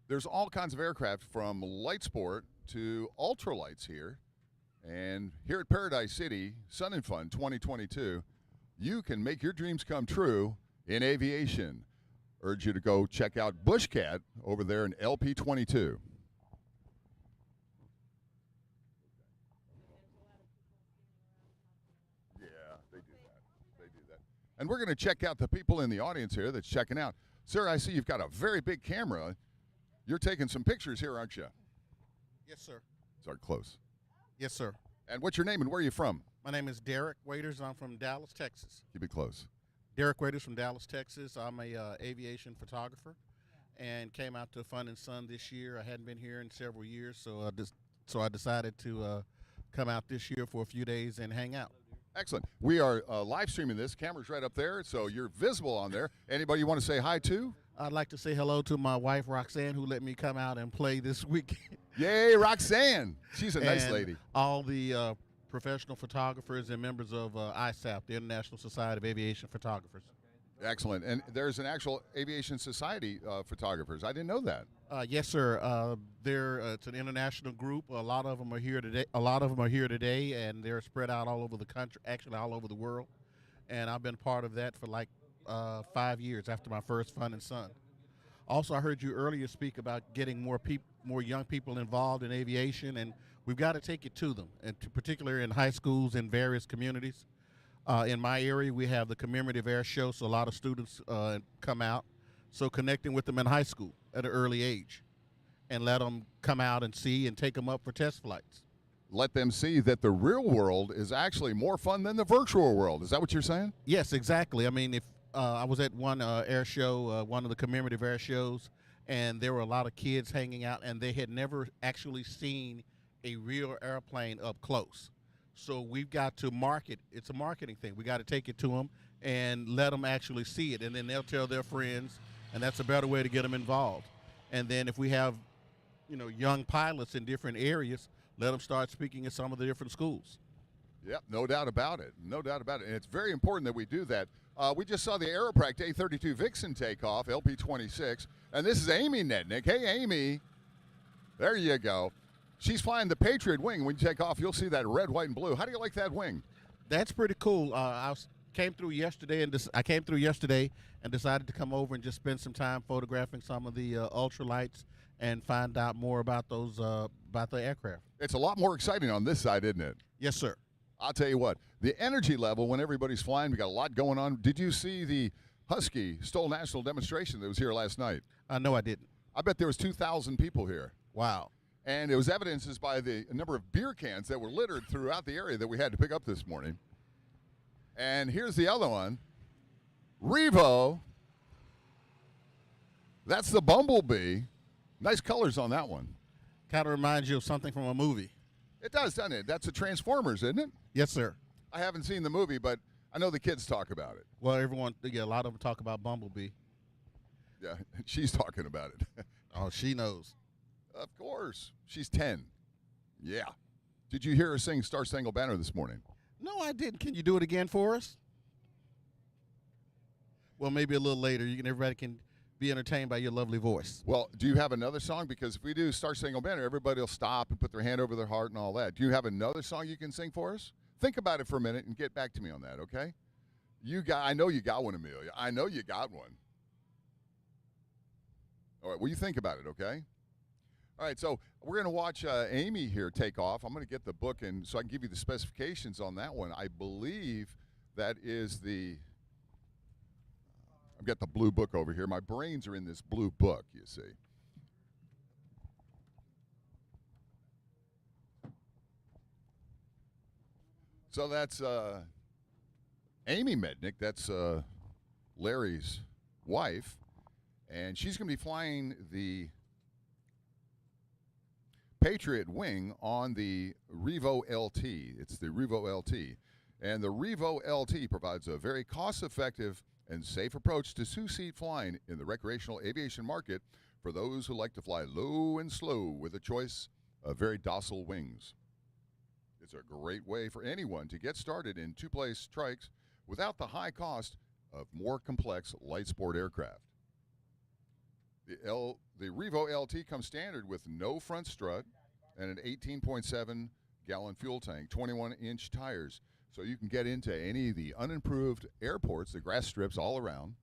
A: there's all kinds of aircraft from light sport to ultralights here. And here at Paradise City, Sun and Fun 2022, you can make your dreams come true in aviation. Urge you to go check out Bushcat over there in LP22. Yeah, they do that. They do that. And we're going to check out the people in the audience here that's checking out. Sir, I see you've got a very big camera. You're taking some pictures here, aren't you?
L: Yes, sir.
A: Sorry, close.
L: Yes, sir.
A: And what's your name and where are you from?
L: My name is Derek Waiters. I'm from Dallas, Texas.
A: Keep it close.
L: Derek Waiters from Dallas, Texas. I'm a aviation photographer and came out to Fun and Sun this year. I hadn't been here in several years, so I decided to come out this year for a few days and hang out.
A: Excellent. We are live streaming this. Camera's right up there, so you're visible on there. Anybody you want to say hi to?
L: I'd like to say hello to my wife, Roxanne, who let me come out and play this week.
A: Yay, Roxanne. She's a nice
L: And
A: lady.
L: All the professional photographers and members of ISAP, the International Society of Aviation Photographers.
A: Excellent. And there's an actual aviation society photographers. I didn't know that.
L: Yes, sir. It's an international group. A lot of them are here today. And they're spread out all over the country, actually all over the world. And I've been part of that for like 5 years after my first Fun and Sun. Also, I heard you earlier speak about getting more young people involved in aviation, and we've got to take it to them, and particularly in high schools in various communities. In my area, we have the commemorative air show, so a lot of students come out. So connecting with them in high school at an early age and let them come out and see and take them up for test flights.
A: Let them see that the real world is actually more fun than the virtual world. Is that what you're saying?
L: Yes, exactly. I mean, if I was at one air show, one of the commemorative air shows, and there were a lot of kids hanging out, and they had never actually seen a real airplane up close. So we've got to market. It's a marketing thing. We got to take it to them and let them actually see it, and then they'll tell their friends, and that's a better way to get them involved. And then if we have, young pilots in different areas, let them start speaking at some of the different schools.
A: Yep, no doubt about it. No doubt about it. And it's very important that we do that. We just saw the Aeropract A32 Vixen take off, LP26, and this is Amy Nednick. Hey, Amy. There you go. She's flying the Patriot wing. When you take off, you'll see that red, white, and blue. How do you like that wing?
L: That's pretty cool. I came through yesterday and decided to come over and just spend some time photographing some of the ultralights and find out more about those about the aircraft.
A: It's a lot more exciting on this side, isn't it?
L: Yes, sir.
A: I'll tell you what, the energy level when everybody's flying, we got a lot going on. Did you see the Husky Stoll National demonstration that was here last night?
L: No, I didn't.
A: I bet there was 2,000 people here.
L: Wow.
A: And it was evidenced by the number of beer cans that were littered throughout the area that we had to pick up this morning. And here's the other one. Revo. That's the Bumblebee. Nice colors on that one.
L: Kind of reminds you of something from a movie.
A: It does, doesn't it? That's a Transformers, isn't it?
L: Yes, sir.
A: I haven't seen the movie, but I know the kids talk about it.
L: Well, a lot of them talk about Bumblebee.
A: Yeah, she's talking about it.
L: Oh, she knows.
A: Of course. She's 10. Yeah. Did you hear her sing Star Spangled Banner this morning?
L: No, I didn't. Can you do it again for us? Well, maybe a little later. Everybody can be entertained by your lovely voice.
A: Well, do you have another song? Because if we do Star Spangled Banner, everybody will stop and put their hand over their heart and all that. Do you have another song you can sing for us? Think about it for a minute and get back to me on that, okay? I know you got one, Amelia. I know you got one. All right, well, you think about it, okay? All right, so we're going to watch Amy here take off. I'm going to get the book and so I can give you the specifications on that one. I believe that is I've got the blue book over here. My brains are in this blue book, you see. So that's Amy Mednick. That's Larry's wife. And she's going to be flying the Patriot wing on the Revo LT. It's the Revo LT. And the Revo LT provides a very cost-effective and safe approach to two-seat flying in the recreational aviation market for those who like to fly low and slow with a choice of very docile wings. It's a great way for anyone to get started in two-place trikes without the high cost of more complex light sport aircraft. The Revo LT comes standard with no front strut and an 18.7 gallon fuel tank, 21-inch tires. So you can get into any of the unimproved airports, the grass strips all around.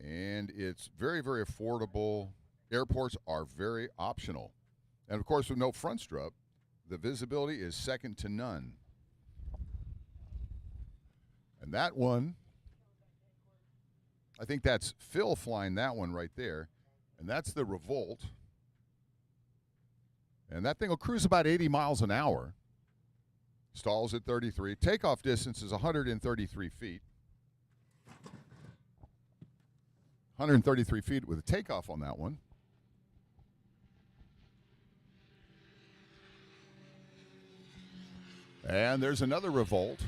A: And it's very, very affordable. Airports are very optional. And of course, with no front strut, the visibility is second to none. And that one, I think that's Phil flying that one right there. And that's the Revolt. And that thing will cruise about 80 miles an hour. Stalls at 33. Takeoff distance is 133 feet. 133 feet with a takeoff on that one. And there's another Revolt.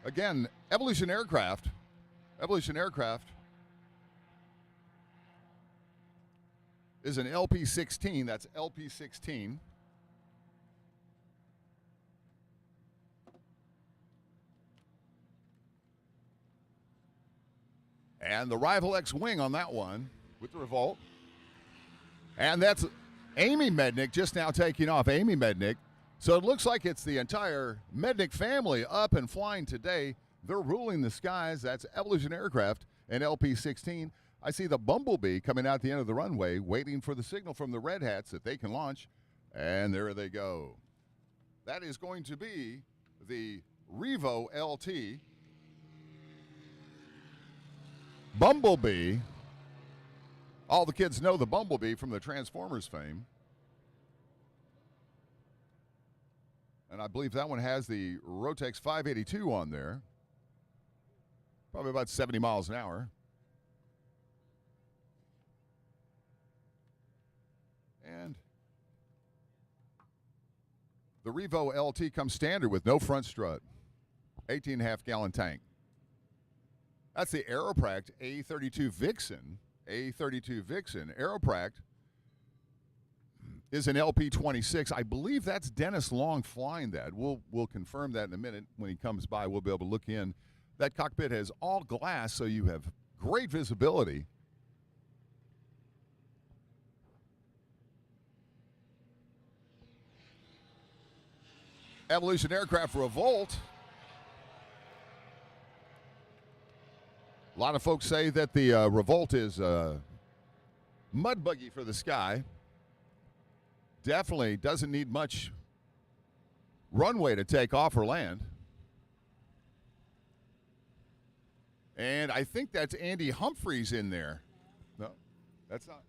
A: Again, Evolution Aircraft. Evolution Aircraft is an LP-16. That's LP-16. And the Rival X wing on that one with the Revolt. And that's Amy Mednick just now taking off. Amy Mednick. So it looks like it's the entire Mednick family up and flying today. They're ruling the skies. That's Evolution Aircraft and LP-16. I see the Bumblebee coming out the end of the runway, waiting for the signal from the Red Hats that they can launch. And there they go. That is going to be the Revo LT. Bumblebee. All the kids know the Bumblebee from the Transformers fame. And I believe that one has the Rotex 582 on there. Probably about 70 miles an hour. And the Revo LT comes standard with no front strut. 18.5 gallon tank. That's the Aeropract A32 Vixen. A32 Vixen. Aeropract is an LP-26. I believe that's Dennis Long flying that. We'll confirm that in a minute. When he comes by, we'll be able to look in. That cockpit has all glass, so you have great visibility. Evolution Aircraft Revolt. A lot of folks say that the Revolt is a mud buggy for the sky. Definitely doesn't need much runway to take off or land. And I think that's Andy Humphreys in there. No, that's not.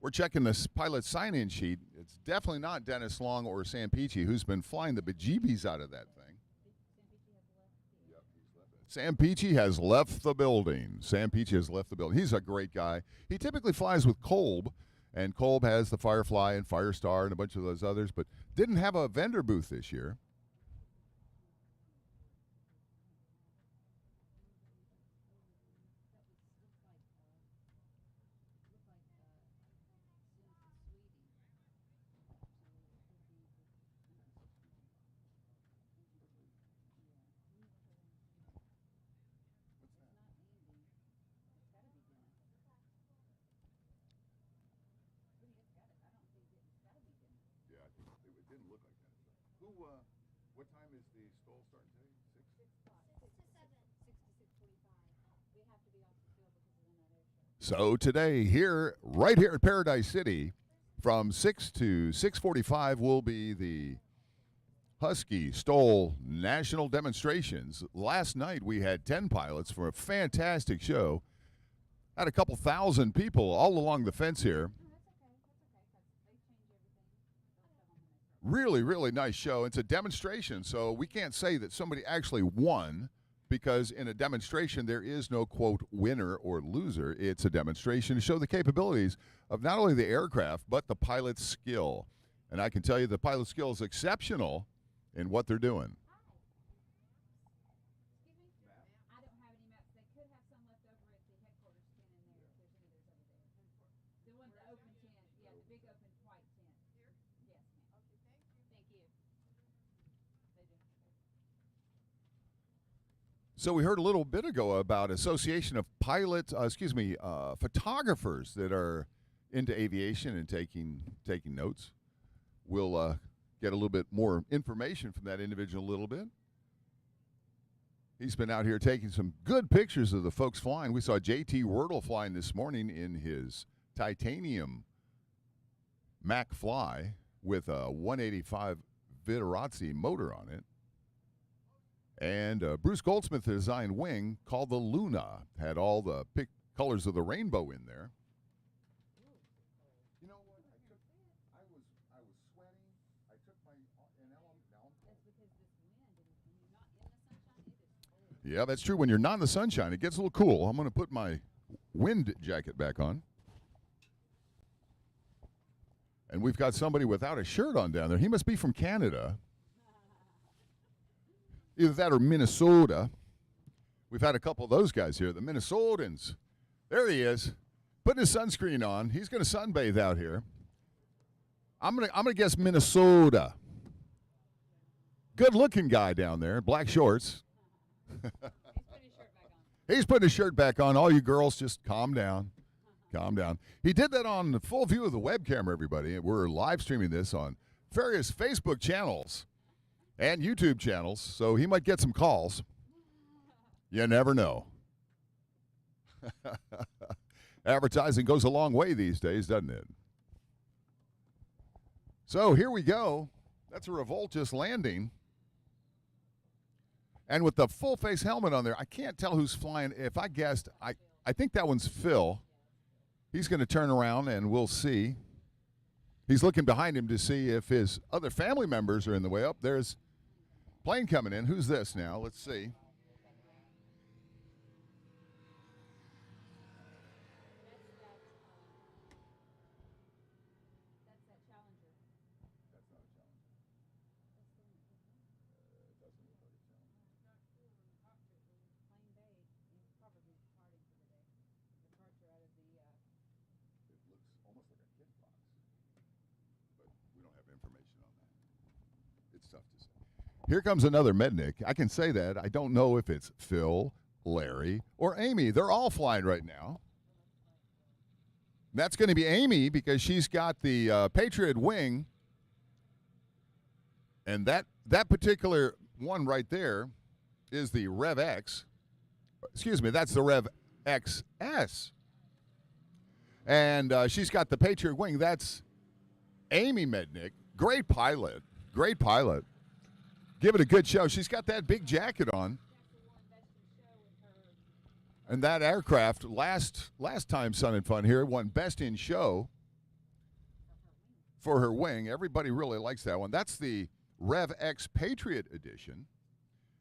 A: We're checking this pilot sign-in sheet. It's definitely not Dennis Long or Sam Peachy, who's been flying the bejeebies out of that thing. Sam Peachy has left the building. Sam Peachy has left the building. He's a great guy. He typically flies with Kolb, and Kolb has the Firefly and Firestar and a bunch of those others, but didn't have a vendor booth this year. Who? What time is the stole starting today? 6?
G: 6 to 7. 6 to 6:45. We have to be off the field because of the night air show.
A: So today, right here at Paradise City, from 6 to 6:45 will be the Husky Stole National Demonstrations. Last night we had 10 pilots for a fantastic show. Had a couple thousand people all along the fence here. Really, really nice show. It's a demonstration, so we can't say that somebody actually won, because in a demonstration there is no, quote, winner or loser. It's a demonstration to show the capabilities of not only the aircraft but the pilot's skill. And I can tell you the pilot's skill is exceptional in what they're doing.
G: I don't have any maps. They could have some left over at the headquarters tent in there if there's any there's over there. The one, the open tent. Yeah, the big open white tent. Here? Yes, ma'am. Okay, thank you. They do.
A: So we heard a little bit ago about association of photographers that are into aviation and taking notes. We'll get a little bit more information from that individual a little bit. He's been out here taking some good pictures of the folks flying. We saw JT Wordle flying this morning in his titanium Mac Fly with a 185 Viterazzi motor on it. And Bruce Goldsmith designed wing called the Luna. Had all the colors of the rainbow in there. You know what? I was sweating. I took my
G: That's because this wind and when you're not in the sunshine, it is cold.
A: Yeah, that's true. When you're not in the sunshine, it gets a little cool. I'm going to put my wind jacket back on. And we've got somebody without a shirt on down there. He must be from Canada. Either that or Minnesota. We've had a couple of those guys here, the Minnesotans. There he is, putting his sunscreen on. He's going to sunbathe out here. I'm gonna guess Minnesota. Good-looking guy down there, black shorts. He's putting his shirt back on. All you girls, just calm down. Calm down. He did that on the full view of the webcam, everybody. We're live streaming this on various Facebook channels and YouTube channels, so he might get some calls. You never know. Advertising goes a long way these days, doesn't it? So here we go. That's a Revolt just landing. And with the full face helmet on there, I can't tell who's flying. If I guessed, I think that one's Phil. He's going to turn around and we'll see. He's looking behind him to see if his other family members are in the way. Up there's plane coming in. Who's this now? Let's see. Here comes another Mednick. I can say that. I don't know if it's Phil, Larry, or Amy. They're all flying right now. That's going to be Amy because she's got the Patriot wing. And that particular one right there is the Rev X. Excuse me, that's the Rev XS. And she's got the Patriot wing. That's Amy Mednick. Great pilot. Great pilot. Give it a good show. She's got that big jacket on. And that aircraft, last time Sun and Fun here, won Best in Show for her wing. Everybody really likes that one. That's the Rev X Patriot Edition.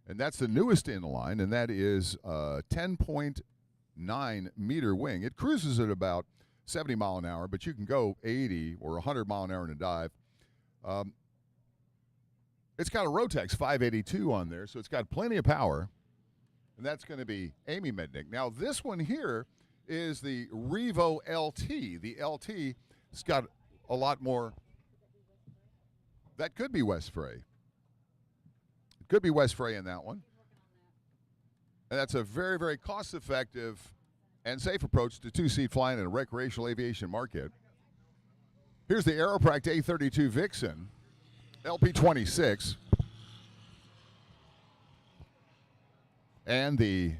A: And that's the newest in the line, and that is a 10.9 meter wing. It cruises at about 70 mile an hour, but you can go 80 or 100 mile an hour in a dive. It's got a Rotex 582 on there, so it's got plenty of power. And that's going to be Amy Mednick. Now, this one here is the Revo LT. The LT has got a lot more. That could be West Frey. It could be West Frey in that one. And that's a very, very cost-effective and safe approach to two-seat flying in a recreational aviation market. Here's the Aeropract A32 Vixen. LP26. And the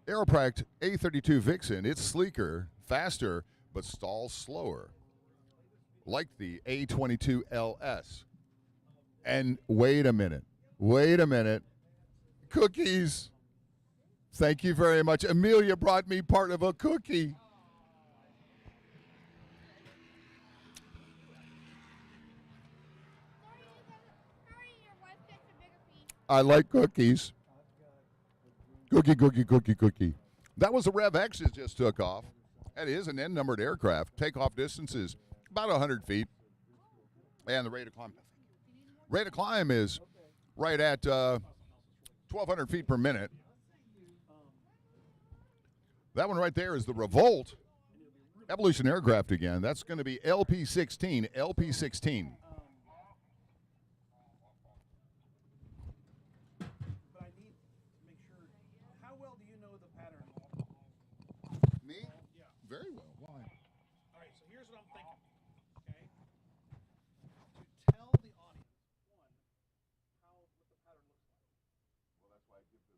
A: Aeropract A32 Vixen. It's sleeker, faster, but stalls slower, like the A22 LS. And wait a minute. Cookies. Thank you very much. Amelia brought me part of a cookie. I like cookies. Cookie. That was a Rev X that just took off. That is an N-numbered aircraft. Takeoff distance is about 100 feet. And the rate of climb is right at 1,200 feet per minute. That one right there is the Revolt Evolution aircraft again. That's going to be LP16. Me?
E: Yeah.
A: Very well. Why?
E: All right, so here's what I'm thinking, okay? To tell the audience, one, what the pattern looks like.
A: Well, that's why I give the.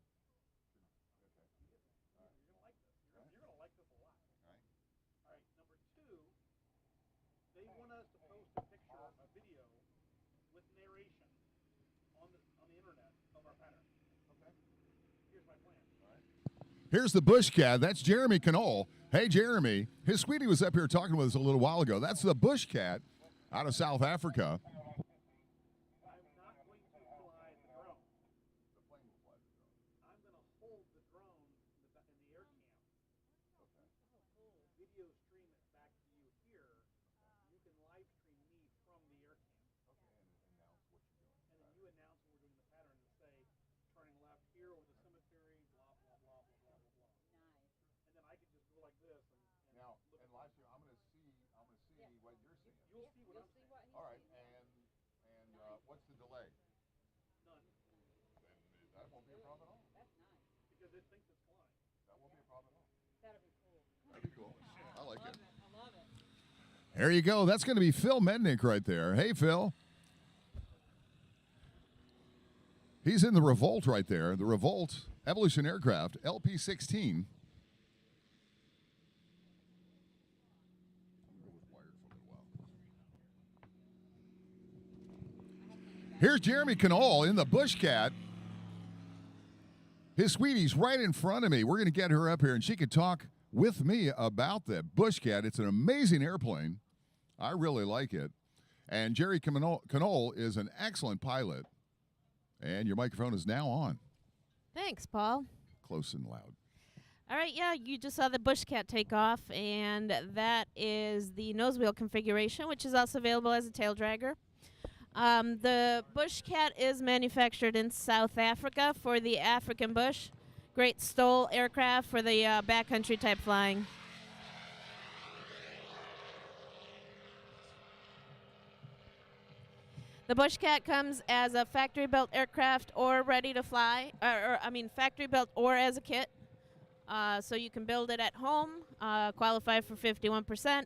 A: Okay.
E: You're going to like this. You're going to like this a lot.
A: All right.
E: All right, number two, they want us to post a picture, a video, with narration on the internet of our pattern. Okay? Here's my plan.
A: All right. Here's the Bush Cat. That's Jeremy Knoll. Hey, Jeremy. His sweetie was up here talking with us a little while ago. That's the Bush Cat out of South Africa.
E: I'm not going to fly the drone.
A: The plane will fly the drone.
E: I'm going to hold the drone in the air cam.
A: Okay.
E: Video stream it back to you here. You can live stream me from the air cam.
A: Okay, and announce what you're doing.
E: And then you announce when we're doing the pattern and say, turning left here over the cemetery, blah, blah, blah, blah, blah, blah, blah.
G: Nice.
E: And then I can just go like this and
A: Now,
E: look.
A: and last year, I'm going to see what you're seeing.
E: You'll see what I'm
G: see
E: saying.
G: what he's
A: All right,
G: saying.
A: and what's the delay?
E: None.
A: Then that won't be a problem at all.
G: That's nice.
E: Because it thinks it's flying.
A: That won't be a problem at all.
G: That'll be cool.
A: That'd be cool. I like it.
G: I love it.
A: There you go. That's going to be Phil Mednick right there. Hey, Phil. He's in the Revolt right there. The Revolt Evolution aircraft, LP16. Here's Jeremy Knoll in the Bush Cat. His sweetie's right in front of me. We're going to get her up here, and she could talk with me about the Bush Cat. It's an amazing airplane. I really like it. And Jerry Knoll is an excellent pilot. And your microphone is now on.
J: Thanks, Paul.
A: Close and loud.
J: All right, yeah, you just saw the Bush Cat take off, and that is the nose wheel configuration, which is also available as a tail dragger. The Bush Cat is manufactured in South Africa for the African bush. Great STOL aircraft for the backcountry type flying. The Bush Cat comes as a factory-built aircraft or ready to fly, factory-built or as a kit. So you can build it at home, qualify for 51%,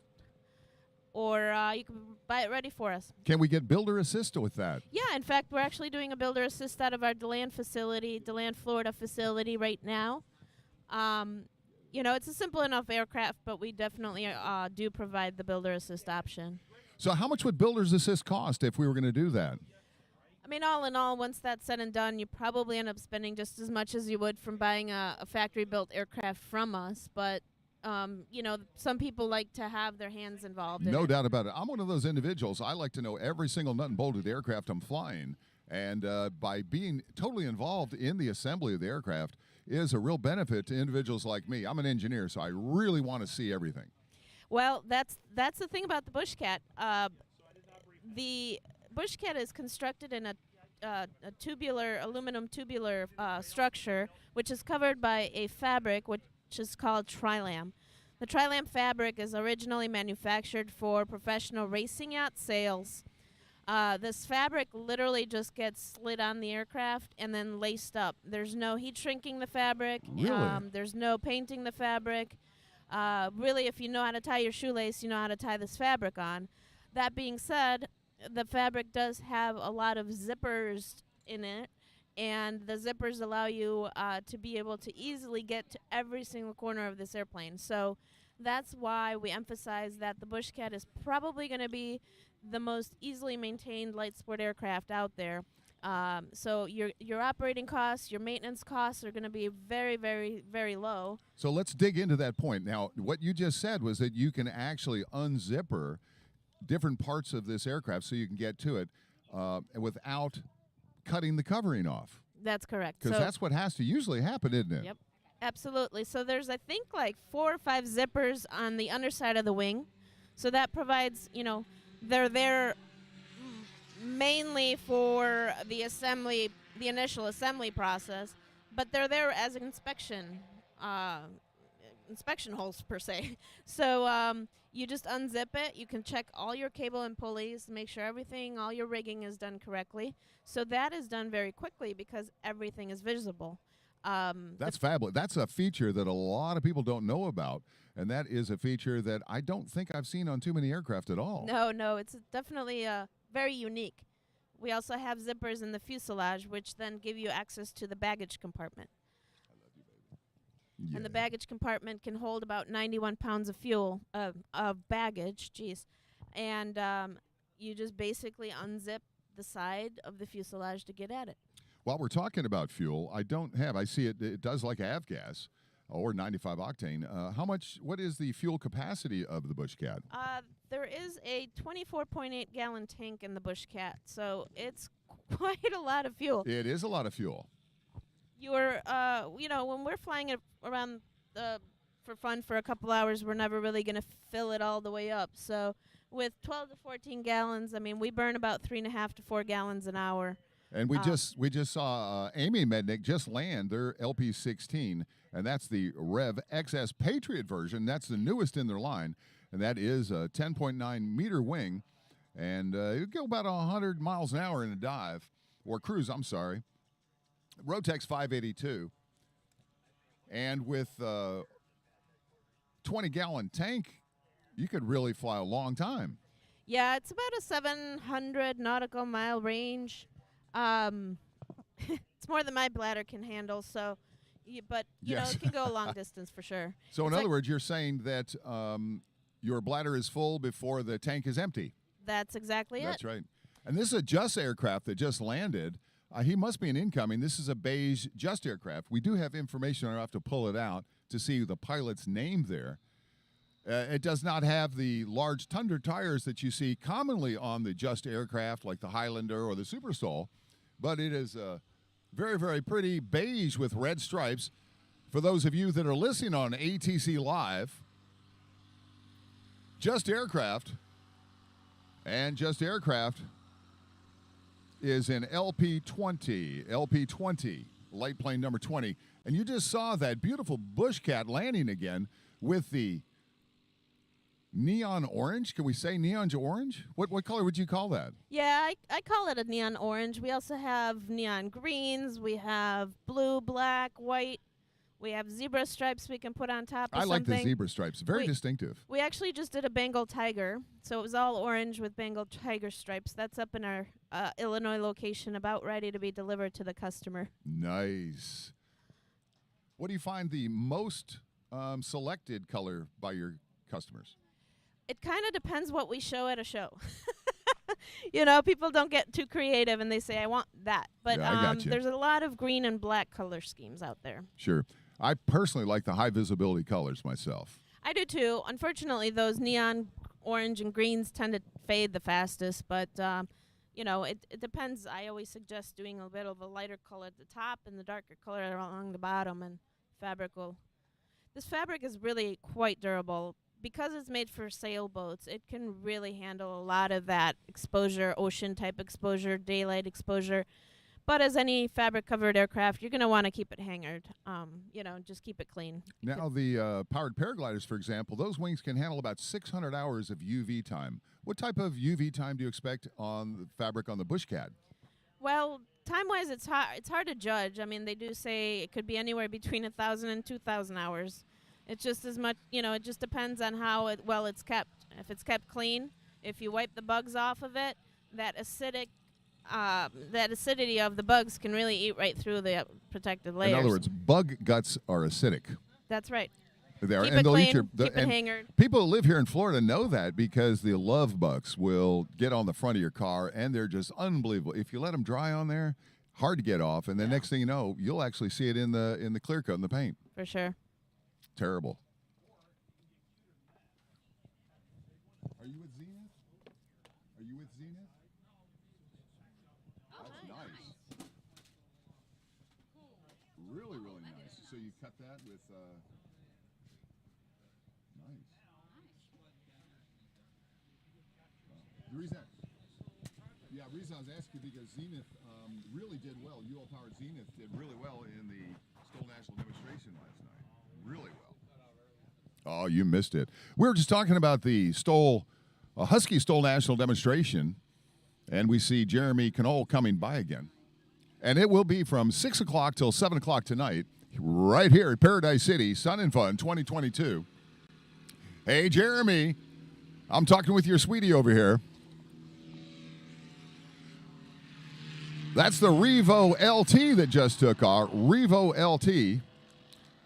J: or you can buy it ready for us.
A: Can we get builder assist with that?
J: Yeah, in fact, we're actually doing a builder assist out of our DeLand Florida facility right now. It's a simple enough aircraft, but we definitely do provide the builder assist option.
A: So how much would builder's assist cost if we were going to do that?
J: I mean, all in all, once that's said and done, you probably end up spending just as much as you would from buying a factory-built aircraft from us. But, some people like to have their hands involved in it.
A: No doubt about it. I'm one of those individuals. I like to know every single nut and bolt of the aircraft I'm flying. And by being totally involved in the assembly of the aircraft is a real benefit to individuals like me. I'm an engineer, so I really want to see everything.
J: Well, that's the thing about the Bush Cat. The Bush Cat is constructed in a aluminum tubular structure, which is covered by a fabric which is called Trilam. The Trilam fabric is originally manufactured for professional racing yacht sails. This fabric literally just gets slid on the aircraft and then laced up. There's no heat shrinking the fabric.
A: Really?
J: There's no painting the fabric. Really, if you know how to tie your shoelace, you know how to tie this fabric on. That being said, the fabric does have a lot of zippers in it, and the zippers allow you to be able to easily get to every single corner of this airplane. So that's why we emphasize that the Bush Cat is probably going to be the most easily maintained light sport aircraft out there. So your operating costs, your maintenance costs are going to be very, very, very low.
A: So let's dig into that point. Now, what you just said was that you can actually unzipper different parts of this aircraft so you can get to it without cutting the covering off.
J: That's correct.
A: Because that's what has to usually happen, isn't it?
J: Yep, absolutely. So there's, I think, like 4 or 5 zippers on the underside of the wing. So that provides, they're there mainly for the initial assembly process, but they're there as inspection holes per se. So you just unzip it. You can check all your cable and pulleys, make sure all your rigging is done correctly. So that is done very quickly because everything is visible.
A: That's fabulous. That's a feature that a lot of people don't know about, and that is a feature that I don't think I've seen on too many aircraft at all.
J: No, it's definitely very unique. We also have zippers in the fuselage, which then give you access to the baggage compartment.
A: Yeah.
J: And the baggage compartment can hold about 91 pounds of fuel, of baggage, and you just basically unzip the side of the fuselage to get at it.
A: While we're talking about fuel, I see it does like avgas or 95 octane. What is the fuel capacity of the Bush Cat?
J: There is a 24.8 gallon tank in the Bush Cat, so it's quite a lot of fuel.
A: It is a lot of fuel.
J: When we're flying it around for fun for a couple hours, we're never really going to fill it all the way up. So with 12 to 14 gallons, we burn about 3.5 to 4 gallons an hour.
A: And we just saw Amy Mednick just land their LP-16, and that's the Rev XS Patriot version. That's the newest in their line, and that is a 10.9 meter wing, and you go about 100 miles an hour in a dive, or cruise, I'm sorry. Rotex 582, and with 20-gallon tank, you could really fly a long time.
J: Yeah, it's about a 700 nautical mile range. It's more than my bladder can handle, so, but
A: Yes.
J: it can go a long distance for sure.
A: So in other words, you're saying that your bladder is full before the tank is empty.
J: That's exactly it.
A: That's right. And this is a Just aircraft that just landed. He must be an incoming. This is a beige Just aircraft. We do have information. I'll have to pull it out to see the pilot's name there. It does not have the large Tundra tires that you see commonly on the Just aircraft like the Highlander or the Superstol, but it is very, very pretty beige with red stripes. For those of you that are listening on ATC Live, Just Aircraft is in LP20, light plane number 20. And you just saw that beautiful Bush Cat landing again with the neon orange. Can we say neon orange? What color would you call that?
J: Yeah, I call it a neon orange. We also have neon greens. We have blue, black, white. We have zebra stripes we can put on top of
A: I like
J: something.
A: the zebra stripes. Very distinctive.
J: We actually just did a Bengal tiger, so it was all orange with Bengal tiger stripes. That's up in our Illinois location, about ready to be delivered to the customer.
A: Nice. What do you find the most selected color by your customers?
J: It kind of depends what we show at a show. People don't get too creative and they say, I want that. But
A: Yeah, I got you.
J: there's a lot of green and black color schemes out there.
A: Sure. I personally like the high visibility colors myself.
J: I do too. Unfortunately, those neon orange and greens tend to fade the fastest, but it depends. I always suggest doing a bit of a lighter color at the top and the darker color along the bottom, and this fabric is really quite durable. Because it's made for sailboats, it can really handle a lot of that exposure, ocean type exposure, daylight exposure. But as any fabric covered aircraft, you're going to want to keep it hangared. Just keep it clean.
A: Now, the powered paragliders, for example, those wings can handle about 600 hours of UV time. What type of UV time do you expect on the fabric on the Bush Cat?
J: Well, time-wise, it's hard to judge. They do say it could be anywhere between 1,000 and 2,000 hours. It's just as much, it just depends on how well it's kept. If it's kept clean, if you wipe the bugs off of it, that that acidity of the bugs can really eat right through the protective layers.
A: In other words, bug guts are acidic.
J: That's right.
A: They are,
J: Keep
A: and
J: it
A: they'll
J: clean,
A: eat your.
J: keep it hangered.
A: People who live here in Florida know that because the love bugs will get on the front of your car, and they're just unbelievable. If you let them dry on there, hard to get off, and the next thing you know, you'll actually see it in the clear coat in the paint.
J: For sure.
A: Terrible. Are you with Zenith? Are you with Zenith? That's nice. Really, really nice. So you cut that with nice. The reason, the reason I was asking because Zenith really did well. UL Power Zenith did really well in the Stoll National demonstration last night. Really well. Oh, you missed it. We were just talking about the Husky Stoll National demonstration, and we see Jeremy Knoll coming by again. And it will be from 6 o'clock till 7 o'clock tonight, right here at Paradise City, Sun and Fun 2022. Hey, Jeremy, I'm talking with your sweetie over here. That's the Revo LT that just took our Revo LT.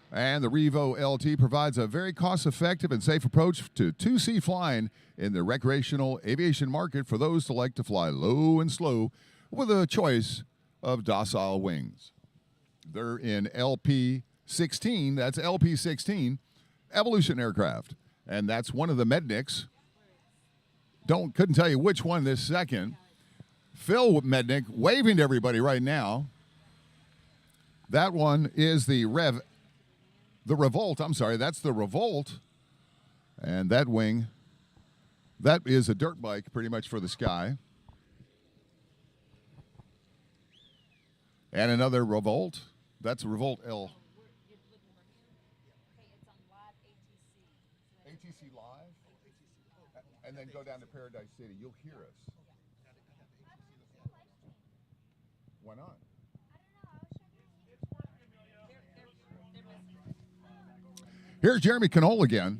A: And the Revo LT provides a very cost-effective and safe approach to 2C flying in the recreational aviation market for those who like to fly low and slow with a choice of docile wings. They're in LP-16, that's LP-16, Evolution aircraft. And that's one of the Medniks. Couldn't tell you which one this second. Phil Mednick waving to everybody right now. That one is the Revolt, I'm sorry, that's the Revolt. And that wing, that is a dirt bike pretty much for the sky. And another Revolt, that's a Revolt L. ATC Live? And then go down to Paradise City, you'll hear us. Why not? Here's Jeremy Knoll again.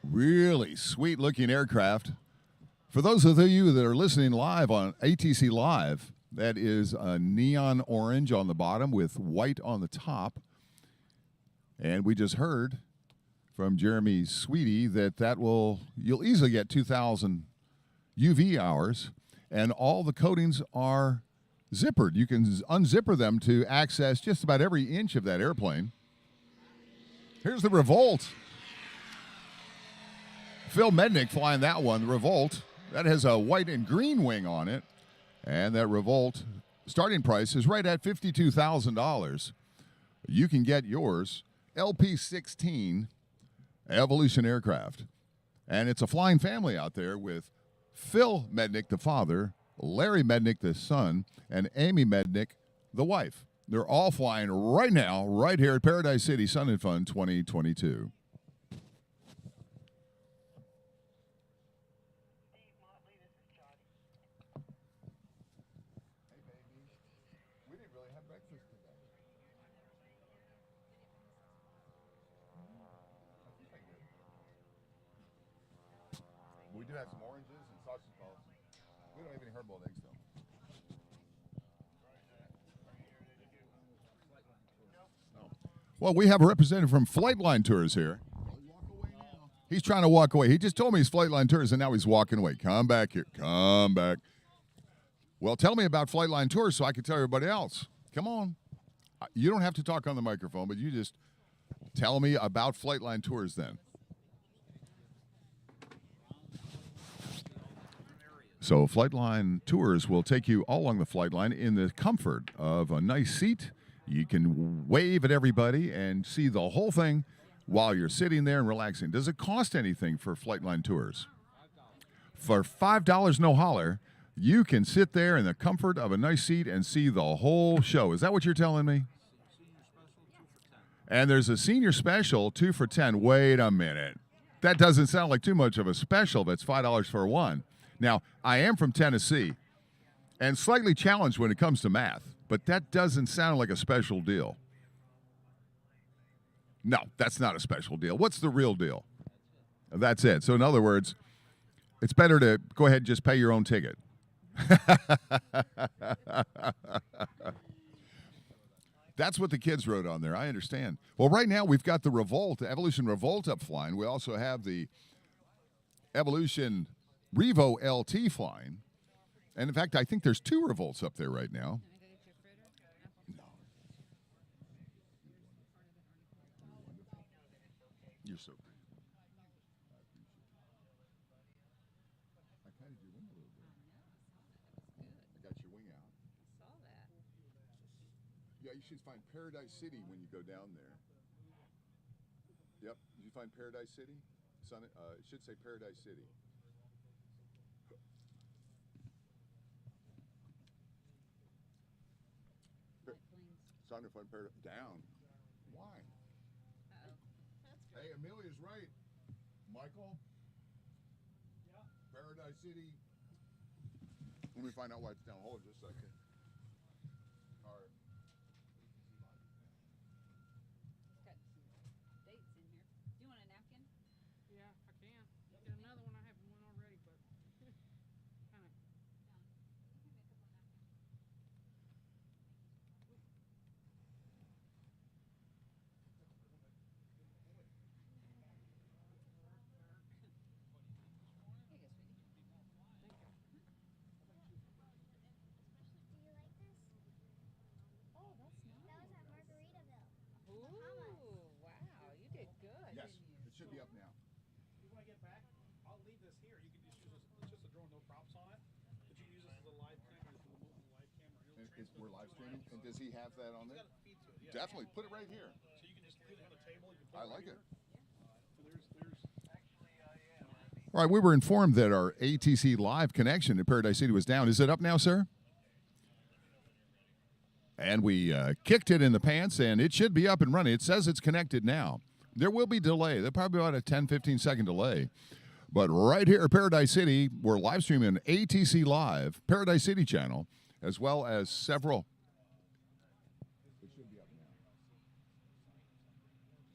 A: Really sweet looking aircraft. For those of you that are listening live on ATC Live, that is a neon orange on the bottom with white on the top. And we just heard from Jeremy's sweetie that you'll easily get 2,000 UV hours, and all the coatings are zippered. You can unzipper them to access just about every inch of that airplane. Here's the Revolt. Phil Mednick flying that one, the Revolt. That has a white and green wing on it, and that Revolt starting price is right at $52,000. You can get yours, LP-16 Evolution aircraft. And it's a flying family out there with Phil Mednick, the father, Larry Mednick, the son, and Amy Mednick, the wife. They're all flying right now, right here at Paradise City Sun and Fun 2022. Hey, baby. We didn't really have breakfast today. We do have some oranges and sausage balls. We don't have any hard-boiled eggs, though. No. Well, we have a representative from Flightline Tours here. He's trying to walk away. He just told me he's Flightline Tours, and now he's walking away. Come back here. Come back. Well, tell me about Flightline Tours so I can tell everybody else. Come on. You don't have to talk on the microphone, but you just tell me about Flightline Tours then. So Flightline Tours will take you all along the flight line in the comfort of a nice seat. You can wave at everybody and see the whole thing while you're sitting there and relaxing. Does it cost anything for Flightline Tours? For $5 no holler, you can sit there in the comfort of a nice seat and see the whole show. Is that what you're telling me? And there's a senior special, 2 for $10. Wait a minute. That doesn't sound like too much of a special. That's $5 for one. Now, I am from Tennessee and slightly challenged when it comes to math, but that doesn't sound like a special deal. No, that's not a special deal. What's the real deal? That's it. So in other words, it's better to go ahead and just pay your own ticket. That's what the kids wrote on there. I understand. Well, right now we've got the Revolt, the Evolution Revolt up flying. We also have the Evolution Revo LT flying. And in fact, I think there's 2 Revolts up there right now. No. You're so pretty. I patted your wing a little bit. I got your wing out.
G: Saw that.
A: Yeah, you should find Paradise City when you go down there. Yep. Did you find Paradise City? It should say Paradise City. Time to find Paradise. Down. Why?
G: Uh-oh. That's
A: Hey, Amelia's right. Michael? Yeah? Paradise City. Let me find out why it's down. Hold on just a second. All right.
G: got some dates in here. Do you want a napkin?
I: Yeah, I can. Get another one. I have one already, but kind of.
G: Oh, that's nice.
F: That was at Margaritaville.
G: Ooh, wow, you did good.
A: Yes,
G: Didn't you?
A: it should be up now.
I: If you want to get back, I'll leave this here. You can just use this. It's just a drone, no props on it. But you can use this as a live camera. You can remove the live camera.
A: And we're live streaming. And does he have that on
I: He's
A: there?
I: got a feed to it. Yeah.
A: Definitely. Put it right here.
I: So you can just leave it on the table. You can put
A: I
I: it
A: like
I: right
A: it.
I: here. So there's.
A: All right, we were informed that our ATC live connection to Paradise City was down. Is it up now, sir? And we kicked it in the pants, and it should be up and running. It says it's connected now. There will be delay. There'll probably be about a 10, 15-second delay. But right here at Paradise City, we're live streaming ATC Live, Paradise City channel, as well as several. It should be up now.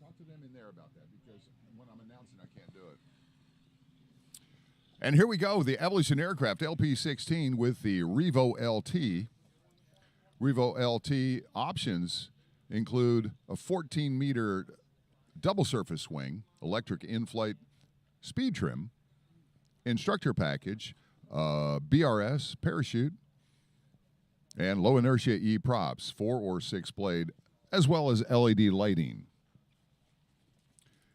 A: Talk to them in there about that, because when I'm announcing, I can't do it. And here we go, the Evolution Aircraft LP-16 with the Revo LT. Revo LT options include a 14-meter double surface wing, electric in-flight speed trim, instructor package, BRS, parachute, and low inertia E props, 4 or 6 blade, as well as LED lighting.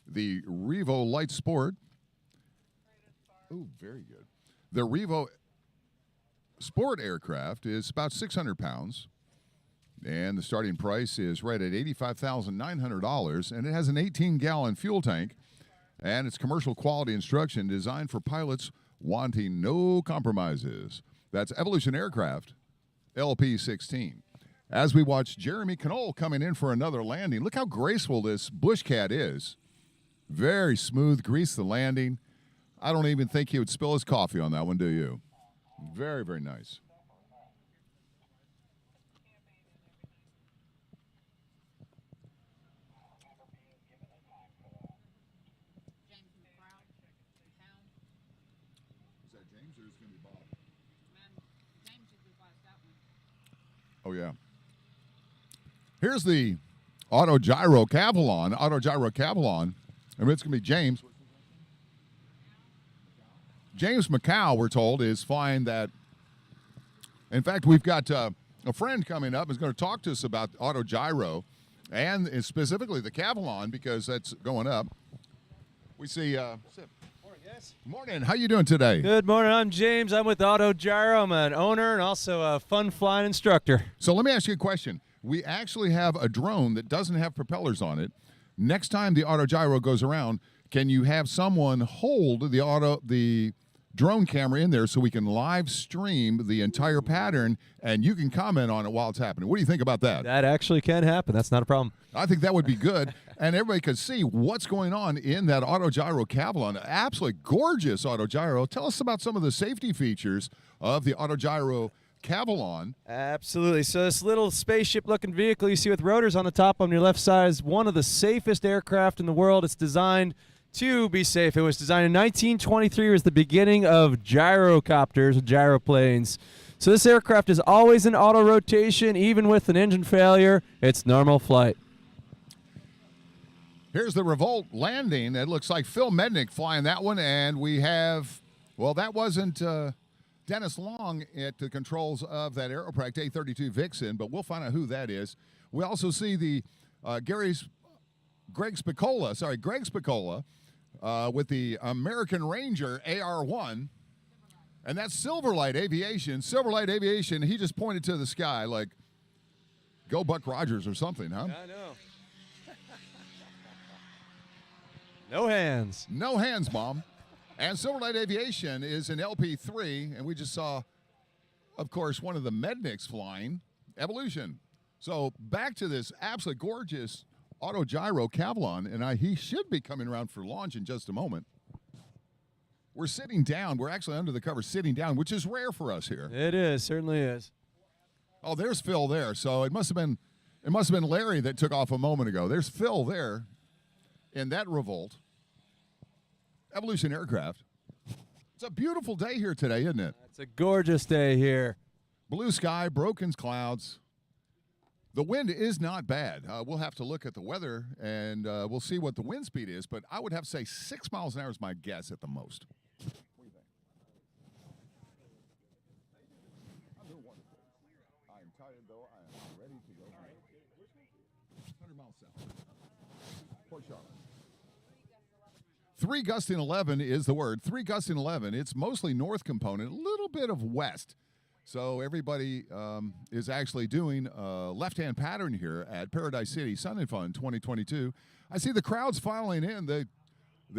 A: The Revo Light Sport. Oh, very good. The Revo Sport aircraft is about 600 pounds, and the starting price is right at $85,900, and it has an 18-gallon fuel tank, and it's commercial quality instruction designed for pilots wanting no compromises. That's Evolution Aircraft, LP-16. As we watch Jeremy Knoll coming in for another landing, look how graceful this Bushcat is. Very smooth, grease the landing. I don't even think he would spill his coffee on that one, do you? Very, very nice. Is that James or is it going to be Bob?
G: James usually buys that one.
A: Oh, yeah. Here's the Auto Gyro Cavalon. Auto Gyro Cavalon. I mean, it's going to be James. James Macau, we're told, is flying that. In fact, we've got a friend coming up who's going to talk to us about Auto Gyro and specifically the Cavalon, because that's going up. We see.
M: Morning, guys.
A: Morning. How you doing today?
M: Good morning. I'm James. I'm with Auto Gyro. I'm an owner and also a fun flying instructor.
A: So let me ask you a question. We actually have a drone that doesn't have propellers on it. Next time the Auto Gyro goes around, can you have someone hold the drone camera in there so we can live stream the entire pattern and you can comment on it while it's happening? What do you think about that?
M: That actually can happen. That's not a problem.
A: I think that would be good. And everybody could see what's going on in that Auto Gyro Cavalon. Absolutely gorgeous Auto Gyro. Tell us about some of the safety features of the Auto Gyro Cavalon.
M: Absolutely. So this little spaceship-looking vehicle you see with rotors on the top on your left side is one of the safest aircraft in the world. It's designed To be safe, it was designed in 1923. It was the beginning of gyrocopters, gyroplanes. So this aircraft is always in auto rotation, even with an engine failure. It's normal flight.
A: Here's the Revolt landing. It looks like Phil Mednick flying that one, and we have, well, that wasn't Dennis Long at the controls of that Aeropract A32 Vixen, but we'll find out who that is. We also see the Greg Spicola with the American Ranger AR-1, and that's Silverlight Aviation. Silverlight Aviation, he just pointed to the sky like, go Buck Rogers or something, huh?
M: I know. No hands.
A: No hands, Mom. And Silverlight Aviation is an LP3, and we just saw, of course, one of the Mednicks flying, Evolution. So back to this absolutely gorgeous Autogyro Cavalon, and he should be coming around for launch in just a moment. We're sitting down. We're actually under the cover sitting down, which is rare for us here.
M: It is, certainly is.
A: Oh, there's Phil there. So it must have been Larry that took off a moment ago. There's Phil there in that Revolt Evolution aircraft. It's a beautiful day here today, isn't it?
M: It's a gorgeous day here.
A: Blue sky, broken clouds. The wind is not bad. We'll have to look at the weather, and we'll see what the wind speed is, but I would have to say 6 miles an hour is my guess at the most. What do you think? I'm doing wonderful. I am tired, though. I am ready to go. 100 miles south. Port Charlotte. 3 gusting 11 is the word. 3 gusting 11. It's mostly north component, a little bit of west. So everybody is actually doing a left-hand pattern here at Paradise City Sun and Fun 2022. I see the crowds filing in. The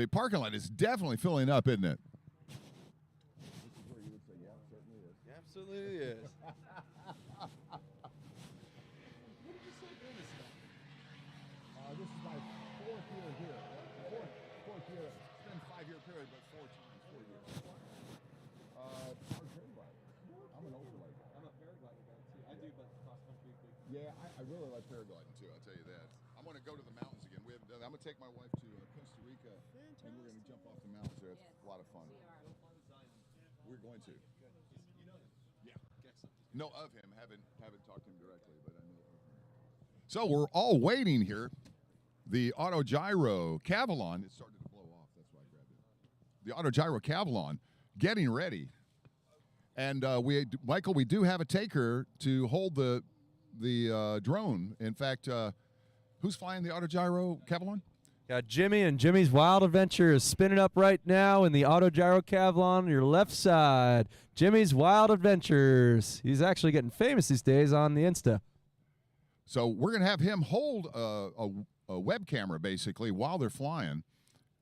A: parking lot is definitely filling up, isn't it? This is where you would say, yeah, it certainly is.
M: Absolutely is.
A: This is my 4th year here. Fourth year. It's been a 5-year period, but 4 times, 4 years. I'm an ultralight.
B: I'm a paraglider guy too. I do, but cross country big.
A: Yeah, I really like paragliding too. I'll tell you that. I'm going to go to the mountains again. We haven't done that. I'm going to take my wife to Costa Rica, and we're going to jump off the mountains there. It's a lot of fun. We're going to. Yeah. Know of him. Haven't talked to him directly, but I know of him. So we're all waiting here. The Autogyro Cavalon. It started to blow off. That's why I grabbed it. The Autogyro Cavalon getting ready. And Michael, we do have a taker to hold the drone. In fact, who's flying the Autogyro Cavalon?
M: Got Jimmy, and Jimmy's Wild Adventure is spinning up right now in the Autogyro Cavalon on your left side. Jimmy's Wild Adventures. He's actually getting famous these days on the Insta.
A: So we're going to have him hold a web camera, basically, while they're flying.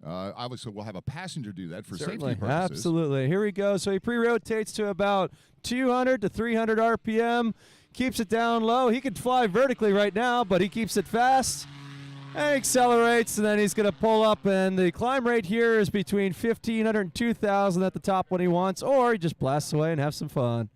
A: Obviously, we'll have a passenger do that for
M: Certainly.
A: safety purposes.
M: Absolutely. Here we go. So he pre-rotates to about 200 to 300 RPM, keeps it down low. He could fly vertically right now, but he keeps it fast and accelerates, and then he's going to pull up, and the climb rate here is between 1,500 and 2,000 at the top when he wants, or he just blasts away and have some fun.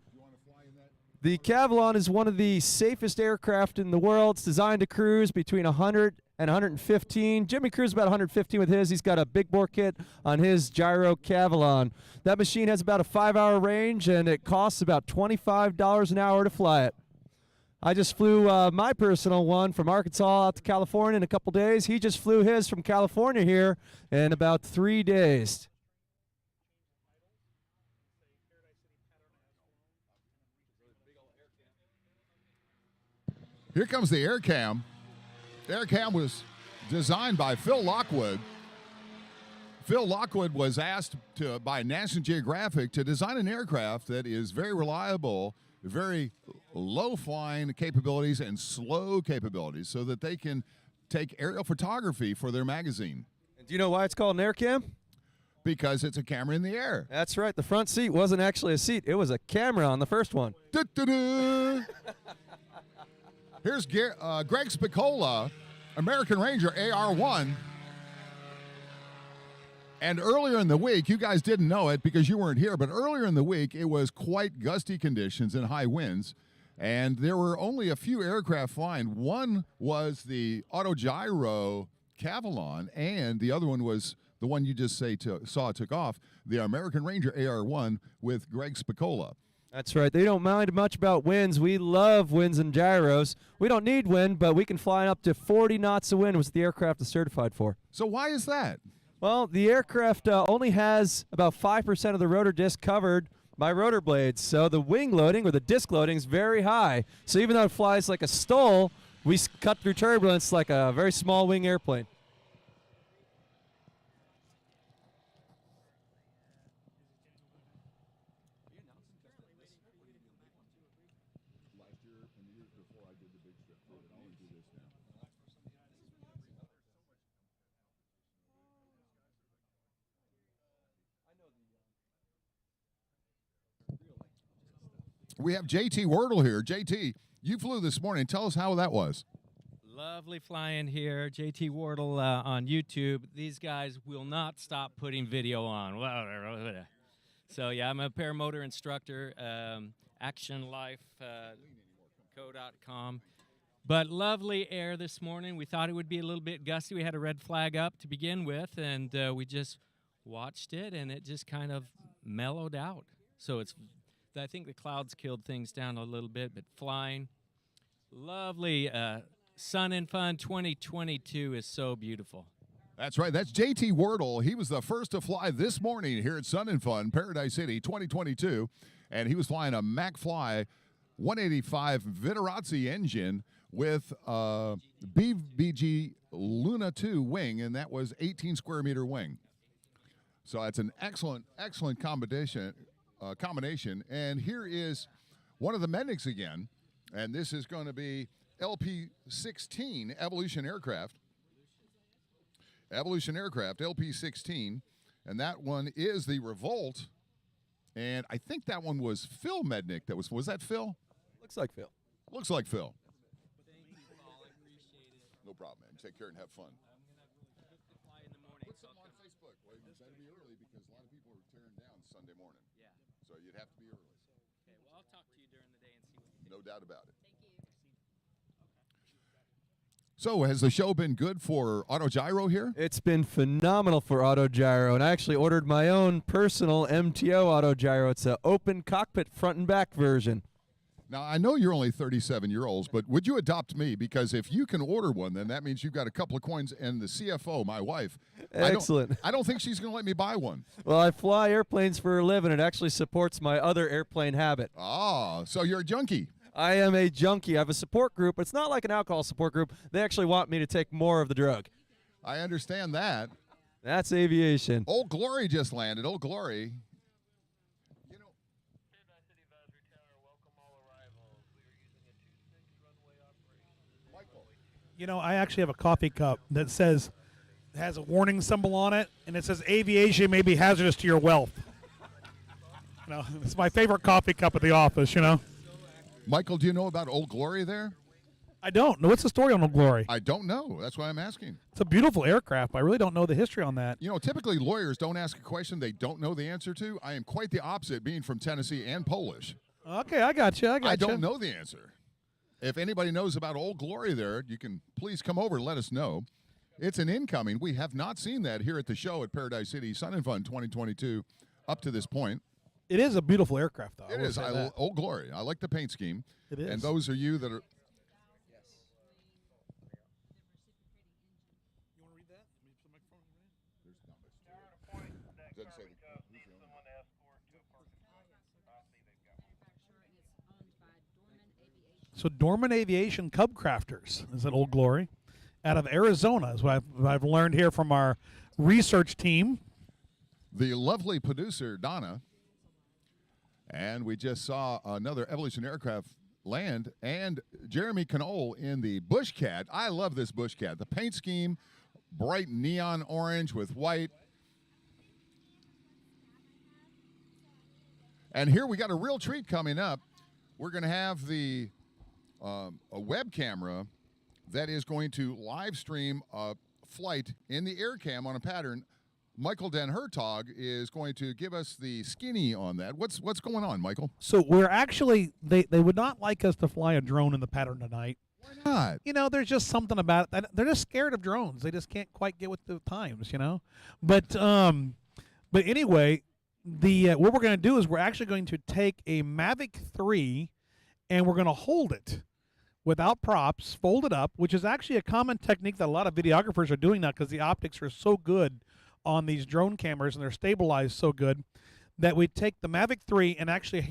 M: The Cavalon is one of the safest aircraft in the world. It's designed to cruise between 100 and 115. Jimmy cruised about 115 with his. He's got a big bore kit on his Gyro Cavalon. That machine has about a 5-hour range, and it costs about $25 an hour to fly it. I just flew my personal one from Arkansas out to California in a couple days. He just flew his from California here in about 3 days.
A: Here comes the AirCam. The AirCam was designed by Phil Lockwood. Phil Lockwood was asked by National Geographic to design an aircraft that is very reliable, very low flying capabilities and slow capabilities so that they can take aerial photography for their magazine.
M: And do you know why it's called an AirCam?
A: Because it's a camera in the air.
M: That's right. The front seat wasn't actually a seat. It was a camera on the first one.
A: Da-da-da. Here's Greg Spicola, American Ranger AR-1. And earlier in the week, you guys didn't know it because you weren't here, but earlier in the week, it was quite gusty conditions and high winds. And there were only a few aircraft flying. One was the Autogyro Cavalon, and the other one was the one you just saw took off, the American Ranger AR1 with Greg Spicola.
M: That's right. They don't mind much about winds. We love winds and gyros. We don't need wind, but we can fly up to 40 knots of wind, which the aircraft is certified for.
A: So why is that?
M: Well, the aircraft only has about 5% of the rotor disc covered by rotor blades, so the wing loading or the disc loading is very high. So even though it flies like a STOL, we cut through turbulence like a very small wing airplane.
A: We have JT Wordle here. JT, you flew this morning. Tell us how that was.
C: Lovely flying here. JT Wardle on YouTube. These guys will not stop putting video on. So, yeah, I'm a paramotor instructor, actionlife.co.com. But lovely air this morning. We thought it would be a little bit gusty. We had a red flag up to begin with, and we just watched it, and it just kind of mellowed out. So I think the clouds killed things down a little bit, but flying. Lovely. Sun and Fun 2022 is so beautiful.
A: That's right. That's JT Wordle. He was the first to fly this morning here at Sun and Fun, Paradise City 2022. And he was flying a McFly 185 Viterazzi engine with a BVG Luna 2 wing, and that was 18 square meter wing. So that's an excellent combination. And here is one of the Medniks again, and this is going to be LP-16 Evolution Aircraft, LP-16, and that one is the Revolt, and I think that one was Phil Mednik. Was that Phil?
M: Looks like Phil.
A: Looks like Phil. No problem, man. Take care and have fun. Put something on Facebook. Well, you better be early because a lot of people are tearing down Sunday morning.
C: Yeah.
A: So you'd have to be early.
C: Okay, well, I'll talk to you during the day and see what you think.
A: No doubt about it. So has the show been good for Autogyro here?
M: It's been phenomenal for Autogyro, and I actually ordered my own personal MTO Autogyro. It's an open cockpit front and back version.
A: Now, I know you're only 37-year-olds, but would you adopt me? Because if you can order one, then that means you've got a couple of coins, and the CFO, my wife,
M: Excellent.
A: I don't think she's going to let me buy one.
M: Well, I fly airplanes for a living. It actually supports my other airplane habit.
A: Ah, so you're a junkie.
M: I am a junkie. I have a support group. It's not like an alcohol support group. They actually want me to take more of the drug.
A: I understand that.
M: That's aviation.
A: Old Glory just landed. Old Glory.
I: You know, I actually have a coffee cup that has a warning symbol on it, and it says aviation may be hazardous to your wealth. You know, it's my favorite coffee cup at the office, you know.
A: Michael, do you know about Old Glory there?
I: I don't. What's the story on Old Glory?
A: I don't know. That's why I'm asking.
I: It's a beautiful aircraft, but I really don't know the history on that.
A: You know, typically lawyers don't ask a question they don't know the answer to. I am quite the opposite, being from Tennessee and Polish.
I: Okay, I got you.
A: I don't know the answer. If anybody knows about Old Glory there, you can please come over and let us know. It's an incoming. We have not seen that here at the show at Paradise City Sun and Fun 2022 up to this point.
I: It is a beautiful aircraft, though.
A: It is. Old Glory. I like the paint scheme.
I: It is.
A: And those are you that are...
I: So Dorman Aviation Cub Crafters is at Old Glory out of Arizona is what I've learned here from our research team.
A: The lovely producer, Donna. And we just saw another Evolution aircraft land and Jeremy Knoll in the Bushcat. I love this Bushcat. The paint scheme, bright neon orange with white. And here we got a real treat coming up. We're going to have the a web camera that is going to live stream a flight in the air cam on a pattern. Michael Den Hertog is going to give us the skinny on that. What's going on, Michael?
I: So we're actually they would not like us to fly a drone in the pattern tonight.
A: not?
I: You know, there's just something about it. They're just scared of drones. They just can't quite get with the times, you know. But anyway, the what we're going to do is we're actually going to take a Mavic 3 and we're going to hold it without props, fold it up, which is actually a common technique that a lot of videographers are doing now because the optics are so good on these drone cameras and they're stabilized so good that we take the Mavic 3 and actually